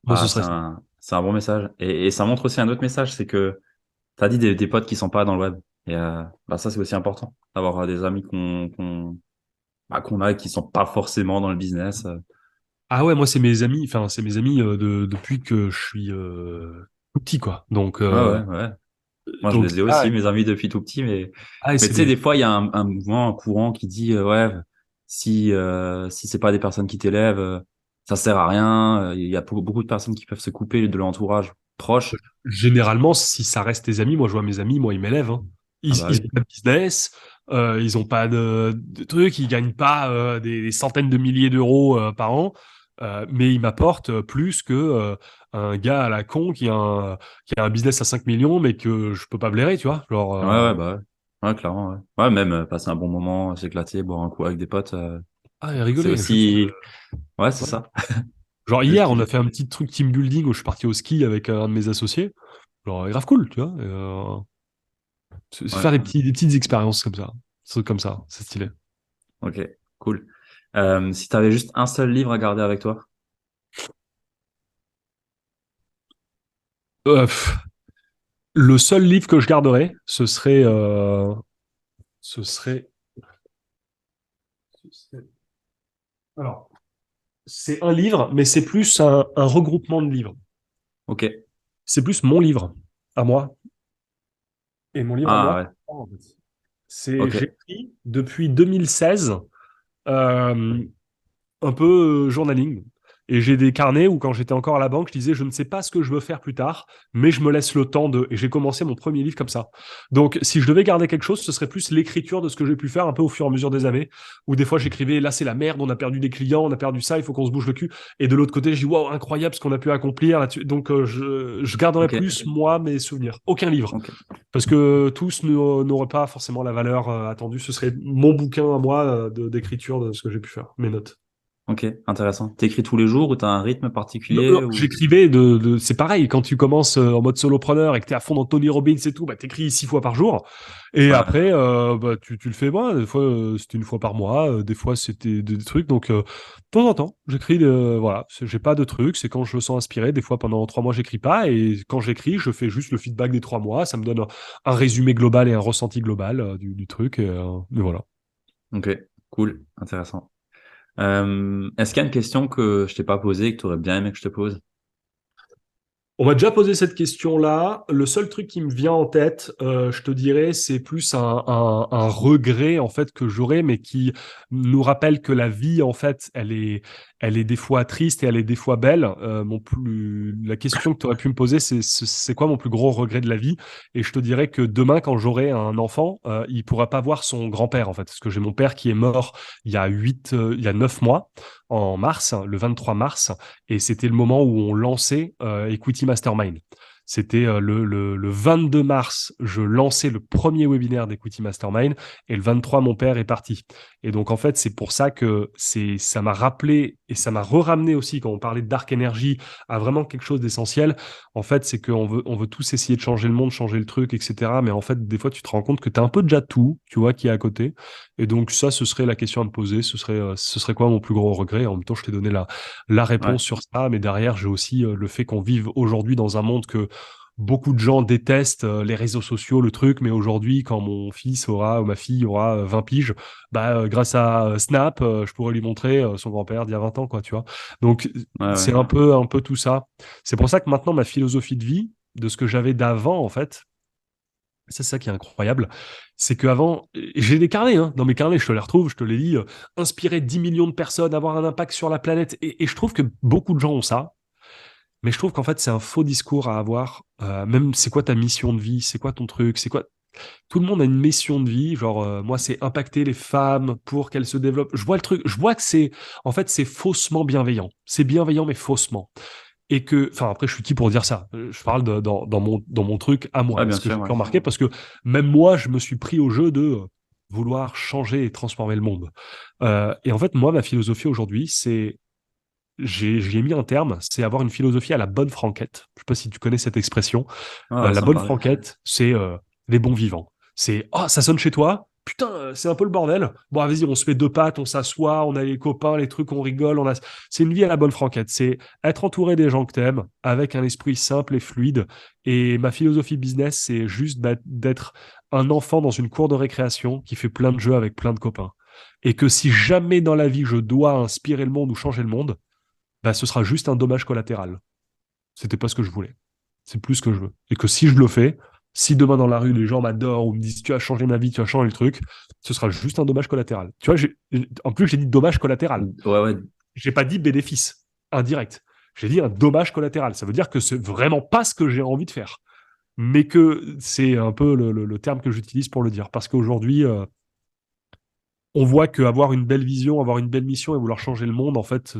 moi, ce Ah, serait ça. c'est un bon message. Et ça montre aussi un autre message, c'est que tu as dit des potes qui sont pas dans le web. Et bah, ça, c'est aussi important, d'avoir des amis qu'on a et qui sont pas forcément dans le business. Ah ouais, moi, c'est mes amis, enfin, c'est mes amis depuis que je suis tout petit, quoi. Ouais, ouais, ouais. Moi, je Donc les ai là, aussi, mes amis, depuis tout petit. ah, Mais c'est tu sais, des. des fois, il y a un mouvement, un courant qui dit, ouais, si c'est pas des personnes qui t'élèvent, ça sert à rien. Il y a beaucoup de personnes qui peuvent se couper de l'entourage proche. Généralement, si ça reste tes amis, moi je vois mes amis, moi ils m'élèvent, hein. Ah Ils bah ont oui. pas de business, ils ont pas de trucs, ils gagnent pas des centaines de milliers d'euros par an, mais ils m'apportent plus que un gars à la con qui a un business à 5 millions, mais que je peux pas blairer, tu vois. Genre, Ouais, ouais, bah ouais. Ouais, clairement, ouais. Ouais, même passer un bon moment, s'éclater, boire un coup avec des potes, ah, et c'est rigoler, juste. aussi... Ouais, c'est Ouais. ça. Genre Juste hier, on a kiffer. fait un petit truc team building où je suis parti au ski avec un de mes associés. Genre, grave cool, tu vois. Se Ouais, faire des petites expériences comme ça. C'est comme ça, c'est stylé. ok, cool. Si t'avais juste un seul livre à garder avec toi, Pff, le seul livre que je garderais, ce serait, ce serait- alors, c'est un livre, mais c'est plus un regroupement de livres. ok. C'est plus mon livre à moi. Et mon livre à Ah moi, ouais, ok. j'écris depuis 2016. Euh, un peu journaling. Et j'ai des carnets où, quand j'étais encore à la banque, je disais, je ne sais pas ce que je veux faire plus tard, mais je me laisse le temps de. Et j'ai commencé mon premier livre comme ça. Donc, si je devais garder quelque chose, ce serait plus l'écriture de ce que j'ai pu faire un peu au fur et à mesure des années, où des fois j'écrivais, là c'est la merde, on a perdu des clients, on a perdu ça, il faut qu'on se bouge le cul. Et de l'autre côté, je dis, waouh, incroyable ce qu'on a pu accomplir là-dessus. Donc, je garderai Ok, plus, moi, mes souvenirs. Aucun livre. ok, Parce que tous n'auraient pas forcément la valeur attendue. Ce serait mon bouquin à moi d'écriture de ce que j'ai pu faire, mes notes. ok, intéressant. T'écris tous les jours ou t'as un rythme Non, particulier non, ou... j'écrivais c'est pareil, quand tu commences en mode solopreneur et que tu es à fond dans Tony Robbins et tout, bah, t'écris 6 fois par jour. Et Ouais, après, bah, tu le fais, moi. Des fois, c'était une fois par mois, des fois, c'était des trucs. Donc, de temps en temps, j'écris, voilà, j'ai pas de trucs, c'est quand je me sens inspiré. Des fois, pendant 3 mois, j'écris pas. Et quand j'écris, je fais juste le feedback des 3 mois. Ça me donne un résumé global et un ressenti global du truc. Et voilà. ok, cool, intéressant. Est-ce qu'il y a une question que je t'ai pas posée et que tu aurais bien aimé que je te pose? On m'a déjà posé cette question-là. Le seul truc qui me vient en tête, je te dirais, c'est plus un regret en fait que j'aurais, mais qui nous rappelle que la vie en fait, elle est des fois triste et elle est des fois belle. La question que tu aurais pu me poser, c'est quoi mon plus gros regret de la vie? Et je te dirais que demain, quand j'aurai un enfant, il pourra pas voir son grand-père en fait, parce que j'ai mon père qui est mort il y a 9 mois en mars, le 23 mars. Et c'était le moment où on lançait Equity Mastermind. C'était le 22 mars, je lançais le premier webinaire d'Equity Mastermind et le 23, mon père est parti. Et donc, en fait, c'est pour ça que ça m'a rappelé et ça m'a re-ramené aussi, quand on parlait de Dark Energy, à vraiment quelque chose d'essentiel. En fait, c'est qu'on veut tous essayer de changer le monde, changer le truc, etc. Mais en fait, des fois, tu te rends compte que tu as un peu déjà tout, tu vois, qui est à côté. Et donc, ça, ce serait la question à me poser. Ce serait quoi mon plus gros regret? En même temps, je t'ai donné la Ouais, réponse sur ça, mais derrière, j'ai aussi le fait qu'on vive aujourd'hui dans un monde que beaucoup de gens détestent, les réseaux sociaux, le truc, mais aujourd'hui, quand mon fils aura ou ma fille aura 20 piges, bah, grâce à Snap, je pourrais lui montrer son grand-père d'il y a 20 ans, quoi, tu vois. Donc, ouais, c'est ouais. un peu tout ça. C'est pour ça que maintenant, ma philosophie de vie, de ce que j'avais d'avant, en fait, c'est ça qui est incroyable, c'est qu'avant, j'ai des carnets, hein. Dans mes carnets, je te les retrouve, je te les lis, inspirer 10 millions de personnes, avoir un impact sur la planète. Et je trouve que beaucoup de gens ont ça, mais je trouve qu'en fait, c'est un faux discours à avoir. Même, c'est quoi ta mission de vie? C'est quoi ton truc? C'est quoi? tout le monde a une mission de vie, genre moi c'est impacter les femmes pour qu'elles se développent. Je vois le truc, je vois que en fait c'est faussement bienveillant. C'est bienveillant mais faussement. Et que, enfin après je suis qui pour dire ça? Je parle dans mon truc à moi, Ouais, bien ce que j'ai sûr, pu ouais. remarquer, parce que même moi je me suis pris au jeu de vouloir changer et transformer le monde. Et en fait moi ma philosophie aujourd'hui c'est j'y ai mis un terme, c'est avoir une philosophie à la bonne franquette. Je sais pas si tu connais cette expression. Ouais, ouais, La ça me bonne parle. franquette, c'est les bons vivants. C'est ah, ça sonne chez toi. Putain, c'est un peu le bordel. Bon, vas-y, on se fait deux pattes, on s'assoit, on a les copains, les trucs, on rigole. C'est une vie à la bonne franquette. C'est être entouré des gens que t'aimes, avec un esprit simple et fluide. Et ma philosophie business, c'est juste d'être un enfant dans une cour de récréation qui fait plein de jeux avec plein de copains. Et que si jamais dans la vie je dois inspirer le monde ou changer le monde, bah, ce sera juste un dommage collatéral. C'était pas ce que je voulais. C'est plus ce que je veux. Et que si je le fais, si demain dans la rue les gens m'adorent ou me disent tu as changé ma vie, tu as changé le truc, ce sera juste un dommage collatéral. Tu vois, en plus j'ai dit dommage collatéral. Ouais, ouais. J'ai pas dit bénéfice indirect. J'ai dit un dommage collatéral. Ça veut dire que c'est vraiment pas ce que j'ai envie de faire. Mais que c'est un peu le terme que j'utilise pour le dire. Parce qu'aujourd'hui, on voit qu'avoir une belle vision, avoir une belle mission et vouloir changer le monde, en fait,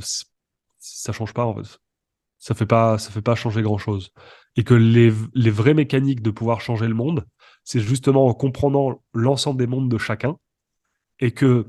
ça change pas. En fait. Ça fait pas changer grand-chose. Et que les vraies mécaniques de pouvoir changer le monde, c'est justement en comprenant l'ensemble des mondes de chacun, et que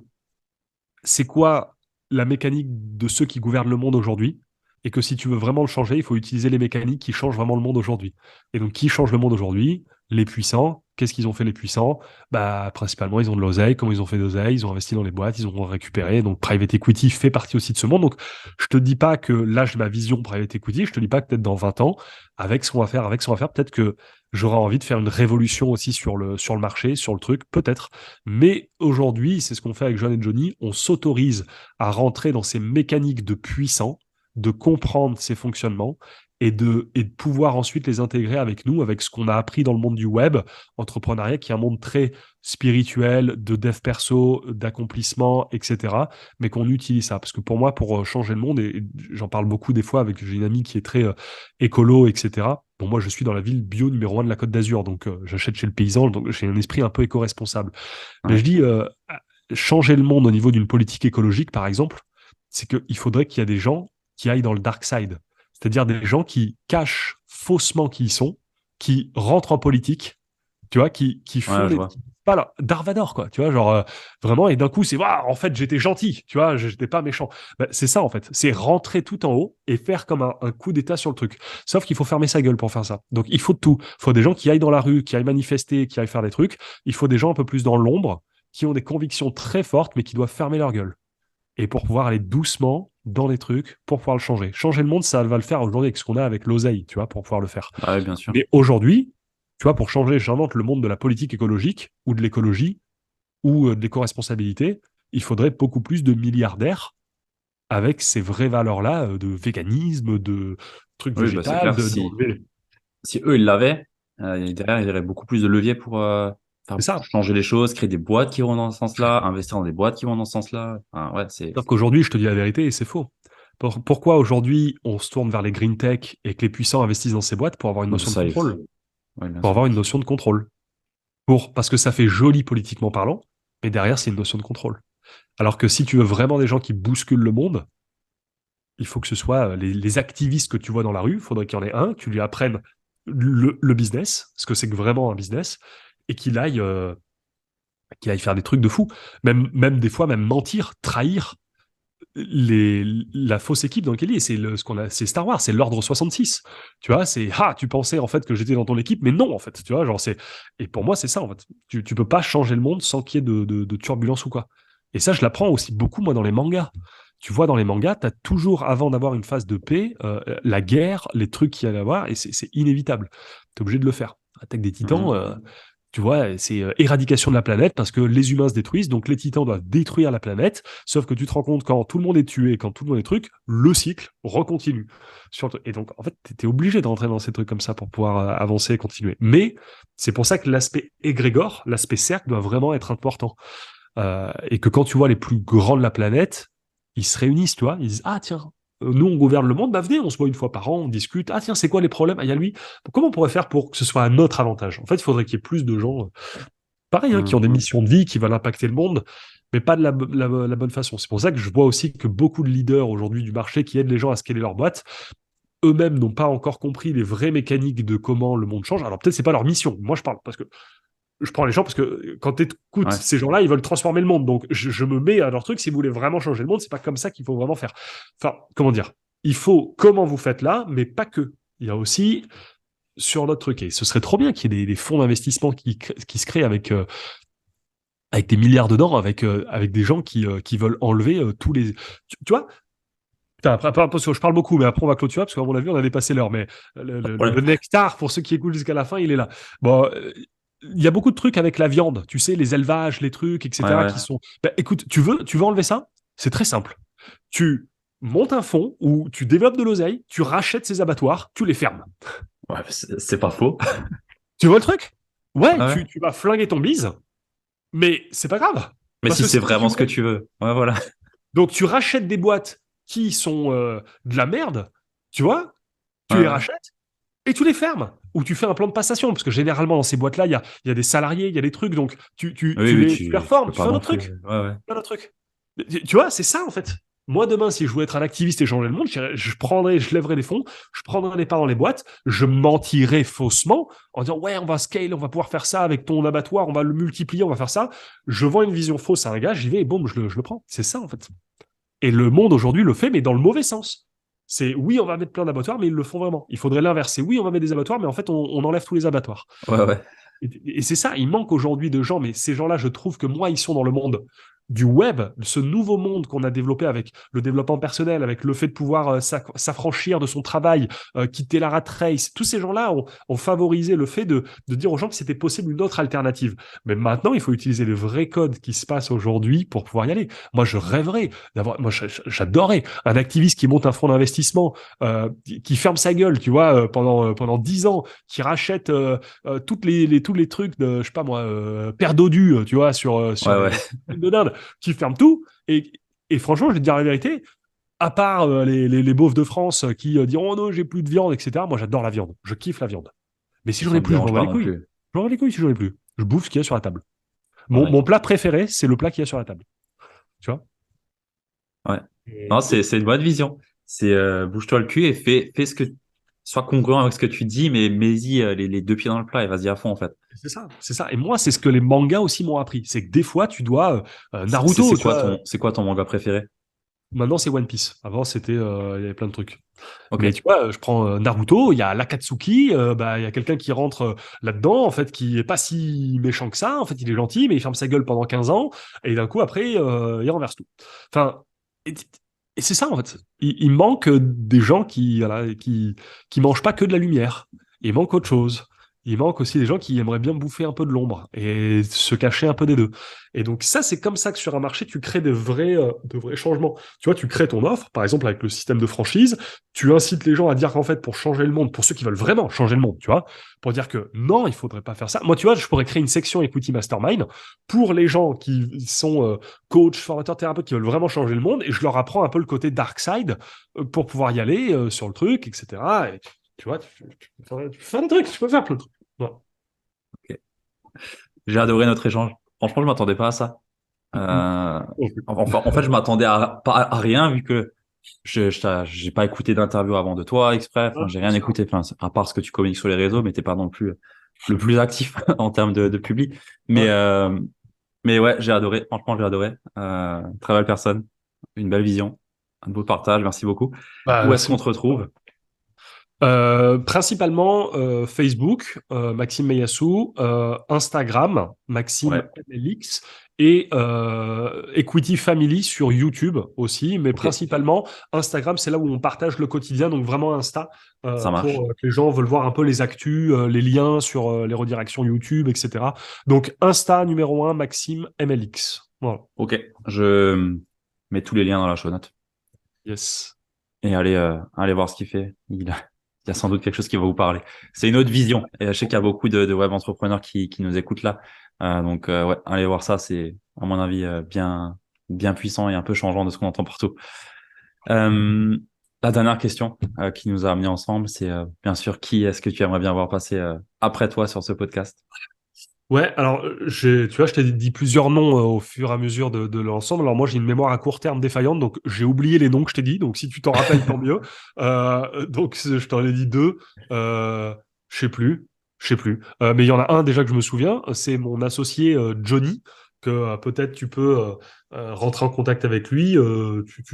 c'est quoi la mécanique de ceux qui gouvernent le monde aujourd'hui, et que si tu veux vraiment le changer, il faut utiliser les mécaniques qui changent vraiment le monde aujourd'hui. Et donc, qui change le monde aujourd'hui? Les puissants. Qu'est-ce qu'ils ont fait les puissants? Bah, principalement, ils ont de l'oseille. Comment ils ont fait de l'oseille? Ils ont investi dans les boîtes, ils ont récupéré. Donc, private equity fait partie aussi de ce monde. Donc, je te dis pas que là, j'ai ma vision private equity. Je te dis pas que peut-être dans 20 ans, avec ce qu'on va faire, peut-être que j'aurai envie de faire une révolution aussi sur le marché, sur le truc, peut-être. Mais aujourd'hui, c'est ce qu'on fait avec John et Johnny. On s'autorise à rentrer dans ces mécaniques de puissants, de comprendre ces fonctionnements et de pouvoir ensuite les intégrer avec nous, avec ce qu'on a appris dans le monde du web, entrepreneuriat, qui est un monde très spirituel, de dev perso, d'accomplissement, etc. Mais qu'on utilise ça. Parce que pour moi, pour changer le monde, et j'en parle beaucoup des fois avec j'ai une amie qui est très écolo, etc. Bon, moi, je suis dans la ville bio numéro 1 de la Côte d'Azur, donc j'achète chez le paysan, donc j'ai un esprit un peu éco-responsable. Mais Ouais. je dis, changer le monde au niveau d'une politique écologique, par exemple, c'est qu'il faudrait qu'il y ait des gens qui aillent dans le dark side. C'est-à-dire des gens qui cachent faussement qui ils sont, qui rentrent en politique, tu vois, qui font Ouais, je des... vois. Pas là, Darvador, quoi, tu vois, genre, vraiment, et d'un coup, c'est, ah, en fait, j'étais gentil, tu vois, j'étais pas méchant. Ben, c'est ça, en fait, c'est rentrer tout en haut et faire comme un coup d'état sur le truc. Sauf qu'il faut fermer sa gueule pour faire ça. Donc, il faut de tout. Il faut des gens qui aillent dans la rue, qui aillent manifester, qui aillent faire des trucs. Il faut des gens un peu plus dans l'ombre, qui ont des convictions très fortes, mais qui doivent fermer leur gueule. Et pour pouvoir aller doucement dans les trucs, pour pouvoir le changer. Changer le monde, ça va le faire aujourd'hui avec ce qu'on a avec l'oseille, tu vois, pour pouvoir le faire. Bah ouais, bien sûr. Mais aujourd'hui, tu vois, pour changer, j'invente le monde de la politique écologique ou de l'écologie ou de l'éco-responsabilité, il faudrait beaucoup plus de milliardaires avec ces vraies valeurs-là de véganisme, de trucs Oui, bah c'est végétal, clair. Si, d'enlever. si eux, ils l'avaient, derrière, ils auraient beaucoup plus de leviers pour C'est faire ça. changer les choses, créer des boîtes qui vont dans ce sens-là, investir dans des boîtes qui vont dans ce sens-là. Enfin, ouais, c'est. Sauf qu'aujourd'hui, je te dis la vérité et c'est faux. Pourquoi aujourd'hui on se tourne vers les green tech et que les puissants investissent dans ces boîtes pour avoir une Bon, notion de ça, contrôle? ouais, bien Pour sûr. avoir une notion de contrôle. Parce que ça fait joli politiquement parlant, mais derrière, c'est une notion de contrôle. Alors que si tu veux vraiment des gens qui bousculent le monde, il faut que ce soit les activistes que tu vois dans la rue, il faudrait qu'il y en ait un, que tu lui apprennes le business, ce que c'est que vraiment un business, et qu'il aille faire des trucs de fou. Même des fois, même mentir, trahir la fausse équipe dans laquelle il est. C'est Star Wars, c'est l'ordre 66. Tu vois, tu pensais en fait que j'étais dans ton équipe, mais non, en fait. Tu vois, genre, et pour moi, c'est ça, en fait. Tu peux pas changer le monde sans qu'il y ait de turbulence ou quoi. Et ça, je l'apprends aussi beaucoup, moi, dans les mangas. Tu vois, dans les mangas, tu as toujours, avant d'avoir une phase de paix, la guerre, les trucs qu'il y a à avoir, et c'est inévitable. Tu es obligé de le faire. Attaque des titans, Mhm. tu vois, c'est éradication de la planète parce que les humains se détruisent, donc les titans doivent détruire la planète. Sauf que tu te rends compte quand tout le monde est tué, quand tout le monde est truc, le cycle recontinue. Et donc, en fait, tu es obligé de rentrer dans ces trucs comme ça pour pouvoir avancer et continuer. Mais c'est pour ça que l'aspect égrégore, l'aspect cercle doit vraiment être important. Et que quand tu vois les plus grands de la planète, ils se réunissent, tu vois, ils disent, ah tiens, nous on gouverne le monde, bah venez, on se voit une fois par an, on discute. Ah tiens, c'est quoi les problèmes? Ah, il y a lui. Comment on pourrait faire pour que ce soit à notre avantage? En fait, il faudrait qu'il y ait plus de gens, pareil, hein, qui ont des Mhm. missions de vie, qui veulent impacter le monde, mais pas de la bonne façon. C'est pour ça que je vois aussi que beaucoup de leaders aujourd'hui du marché qui aident les gens à scaler leur boîte, eux-mêmes n'ont pas encore compris les vraies mécaniques de comment le monde change. Alors peut-être c'est pas leur mission. Moi je parle parce que je prends les gens parce que quand tu écoutes Ouais. ces gens-là, ils veulent transformer le monde. Donc je me mets à leur truc. Si vous voulez vraiment changer le monde, c'est pas comme ça qu'il faut vraiment faire. Enfin, comment dire? Il faut comment vous faites là, mais pas que. Il y a aussi sur notre truc. Et ce serait trop bien qu'il y ait des fonds d'investissement qui se créent avec des milliards dedans, avec des gens qui veulent enlever tous les. Tu vois? Putain, après, parce que je parle beaucoup, mais après on va clôturer parce qu'à mon avis on a dépassé l'heure. Mais Pas de problème. le nectar pour ceux qui écoutent jusqu'à la fin, il est là. Bon, il y a beaucoup de trucs avec la viande, tu sais, les élevages, les trucs, Ouais, etc. ouais. qui sont. Ben, écoute, tu veux enlever ça? C'est très simple. Tu montes un fonds où tu développes de l'oseille, tu rachètes ces abattoirs, tu les fermes. Ouais, c'est pas faux. Tu vois le truc? Ouais, Ouais, ouais. tu vas flinguer ton bise, mais c'est pas grave Mais parce si que c'est c'est ce que tu vraiment ce que voulais. tu veux. Ouais, voilà. Donc tu rachètes des boîtes qui sont de la merde, tu vois? Tu Ouais, les ouais. rachètes et tu les fermes. Ou tu fais un plan de passation, parce que généralement dans ces boîtes-là, il y a des salariés, il y a des trucs, donc Oui, oui, tu les tu reformes, peux tu fais pas un non autre plus. truc. Ouais, ouais. Un autre truc. Tu vois, c'est ça en fait. Moi demain, si je voulais être un activiste et changer le monde, je lèverais des fonds, je prendrais des parts dans les boîtes, je mentirais faussement en disant ouais, on va scale, on va pouvoir faire ça avec ton abattoir, on va le multiplier, on va faire ça. Je vends une vision fausse à un gars, j'y vais et boum, je le prends. C'est ça en fait. Et le monde aujourd'hui le fait, mais dans le mauvais sens. C'est oui, on va mettre plein d'abattoirs, mais ils le font vraiment. Il faudrait l'inverser. Oui, on va mettre des abattoirs, mais en fait, on enlève tous les abattoirs. Ouais, ouais. Et c'est ça, il manque aujourd'hui de gens, mais ces gens-là, je trouve que moi, ils sont dans le monde du web, ce nouveau monde qu'on a développé avec le développement personnel, avec le fait de pouvoir s'affranchir de son travail, quitter la rat race. Tous ces gens-là ont favorisé le fait de dire aux gens que c'était possible une autre alternative. Mais maintenant, il faut utiliser les vrais codes qui se passent aujourd'hui pour pouvoir y aller. Moi, je rêverais d'avoir, moi, j'adorerais un activiste qui monte un fonds d'investissement, qui ferme sa gueule, tu vois, pendant 10 ans, qui rachète tous les trucs de, je sais pas moi, Père Dodu, tu vois, sur Ouais, ouais. les de dinde, qui ferment tout. Et franchement, je vais te dire la vérité, à part les beaufs de France qui diront oh non, j'ai plus de viande, etc. Moi, j'adore la viande. Je kiffe la viande. Mais si j'en Ça ai me plus, je m'en dérange bats pas les non couilles. plus. Je m'en bats les couilles si j'en ai plus. Je bouffe ce qu'il y a sur la table. Pareil. Mon plat préféré, c'est le plat qu'il y a sur la table. Tu vois? Ouais. Non, Et c'est une bonne vision. C'est bouge-toi le cul et fais ce que sois congruent avec ce que tu dis, mais mets-y les deux pieds dans le plat et vas-y à fond en fait. c'est ça, c'est ça. Et moi, c'est ce que les mangas aussi m'ont appris. C'est que des fois, tu dois Naruto, tu vois. C'est quoi ton manga préféré? Maintenant, c'est One Piece. Avant, c'était, il y avait plein de trucs. Ok. Mais tu vois, je prends Naruto, il y a l'Akatsuki, bah, il y a quelqu'un qui rentre là-dedans, en fait, qui est pas si méchant que ça. En fait, il est gentil, mais il ferme sa gueule pendant 15 ans, et d'un coup, après, il renverse tout. Enfin, et, et c'est ça, en fait. Il manque des gens voilà, qui mangent pas que de la lumière. Il manque autre chose. Il manque aussi des gens qui aimeraient bien bouffer un peu de l'ombre et se cacher un peu des deux. Et donc ça, c'est comme ça que sur un marché, tu crées de vrais changements. Tu vois, tu crées ton offre, par exemple avec le système de franchise, tu incites les gens à dire qu'en fait, pour changer le monde, pour ceux qui veulent vraiment changer le monde, tu vois, pour dire que non, il faudrait pas faire ça. Moi, tu vois, je pourrais créer une section Equity Mastermind pour les gens qui sont coach, formateurs, thérapeutes, qui veulent vraiment changer le monde, et je leur apprends un peu le côté dark side pour pouvoir y aller sur le truc, etc. Et, tu vois, tu peux faire des trucs, tu peux faire plein de trucs. Voilà. Ok. J'ai adoré notre échange. Franchement, je m'attendais pas à ça. En fait, je m'attendais à rien vu que j'ai pas écouté d'interview avant de toi exprès. Enfin, j'ai rien écouté. Enfin, à part ce que tu communiques sur les réseaux, mais t'es pas non plus le plus actif en termes de public. Mais, Ouais. euh, mais ouais, j'ai adoré. Franchement, j'ai adoré. Très belle personne, une belle vision, un beau partage. Merci beaucoup. Bah, Où est-ce merci qu'on te beaucoup. retrouve? Principalement Facebook, Maxime Meyassou, Instagram, Maxime Ouais. MLX, et Equity Family sur YouTube aussi, mais Ok, principalement Instagram, c'est là où on partage le quotidien, donc vraiment Insta, ça marche. pour que les gens veulent voir un peu les actus, les liens sur les redirections YouTube, etc. Donc Insta numéro 1, Maxime MLX. Voilà. Ok, je mets tous les liens dans la show note. Yes. Et allez voir ce qu'il fait. Il y a sans doute quelque chose qui va vous parler. C'est une autre vision. Et je sais qu'il y a beaucoup de web entrepreneurs qui nous écoutent là. Donc, ouais, allez voir ça. C'est, à mon avis, bien puissant et un peu changeant de ce qu'on entend partout. Euh, La dernière question qui nous a amenés ensemble, c'est bien sûr qui est-ce que tu aimerais bien voir passer après toi sur ce podcast? Ouais, alors tu vois, je t'ai dit plusieurs noms au fur et à mesure de l'ensemble. Alors moi, j'ai une mémoire à court terme défaillante, donc j'ai oublié les noms que je t'ai dit. Donc si tu t'en rappelles, tant mieux. Donc je t'en ai dit deux. Je sais plus, je sais plus. Mais il y en a un déjà que je me souviens. C'est mon associé Johnny que peut-être tu peux rentrer en contact avec lui.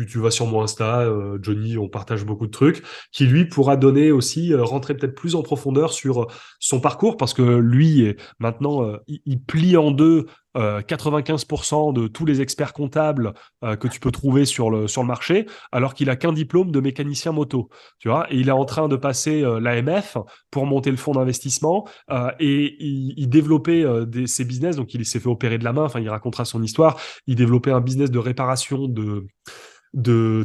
Tu vas sur mon Insta, Johnny, on partage beaucoup de trucs, qui lui pourra donner aussi, rentrer peut-être plus en profondeur sur son parcours, parce que lui maintenant, il plie en deux 95% de tous les experts comptables que tu peux trouver sur le marché, alors qu'il a qu'un diplôme de mécanicien moto, tu vois, et il est en train de passer l'AMF pour monter le fonds d'investissement et il développait ses business, donc il s'est fait opérer de la main, enfin il racontera son histoire, il développait un business de réparation de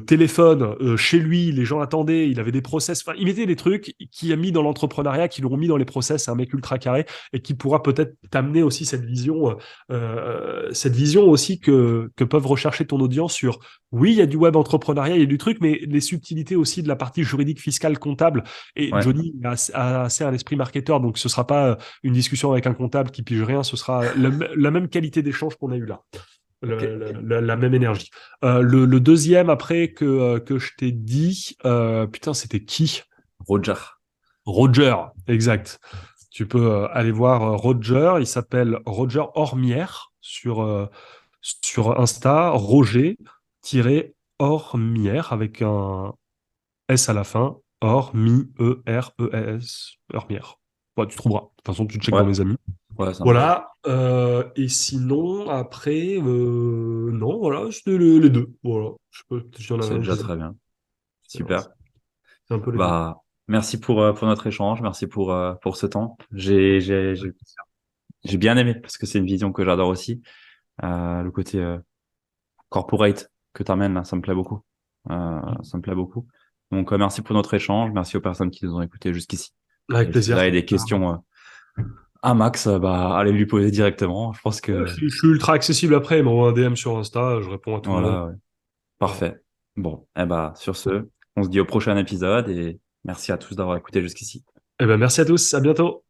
téléphone chez lui, les gens attendaient, il avait des process, enfin, il mettait des trucs qui a mis dans l'entrepreneuriat, qui l'ont mis dans les process, c'est un mec ultra carré et qui pourra peut-être t'amener aussi cette vision aussi que peuvent rechercher ton audience sur, oui, il y a du web entrepreneuriat, il y a du truc, mais les subtilités aussi de la partie juridique, fiscale, comptable. Et Ouais. Johnny a assez un esprit marketeur, donc ce sera pas une discussion avec un comptable qui pige rien, ce sera la même qualité d'échange qu'on a eu là, Ok. la même énergie. Le deuxième après que je t'ai dit, putain, c'était qui? Roger. Roger, exact. Tu peux aller voir Roger, il s'appelle Roger Hormière sur Insta, Roger-Hormière avec un S à la fin, Hormi-E-R-E-S, Hormière. Ouais, tu trouveras. De toute façon, tu checkes Ouais, dans mes amis. ouais, ça marche. Voilà. Et sinon, après, non, voilà, c'était les deux. Voilà. Je sais pas si j'en avais C'est un déjà deuxième. très bien. Non, Super. c'est un peu les deux. Bah, merci pour notre échange, merci pour ce temps. J'ai bien aimé parce que c'est une vision que j'adore aussi. Le côté corporate que tu amènes là, ça me plaît beaucoup. Ça me plaît beaucoup. Donc, merci pour notre échange. Merci aux personnes qui nous ont écoutés jusqu'ici. Avec Et si vous plaisir. avez des questions à Max, bah, allez lui poser directement. Je pense Ouais, que je suis ultra accessible après, il m'envoie un DM sur Insta, je réponds à tout le monde. voilà, ouais. Voilà. Parfait. Bon, eh bah, sur ce, on se dit au prochain épisode et merci à tous d'avoir écouté jusqu'ici. Eh ben, merci à tous, à bientôt.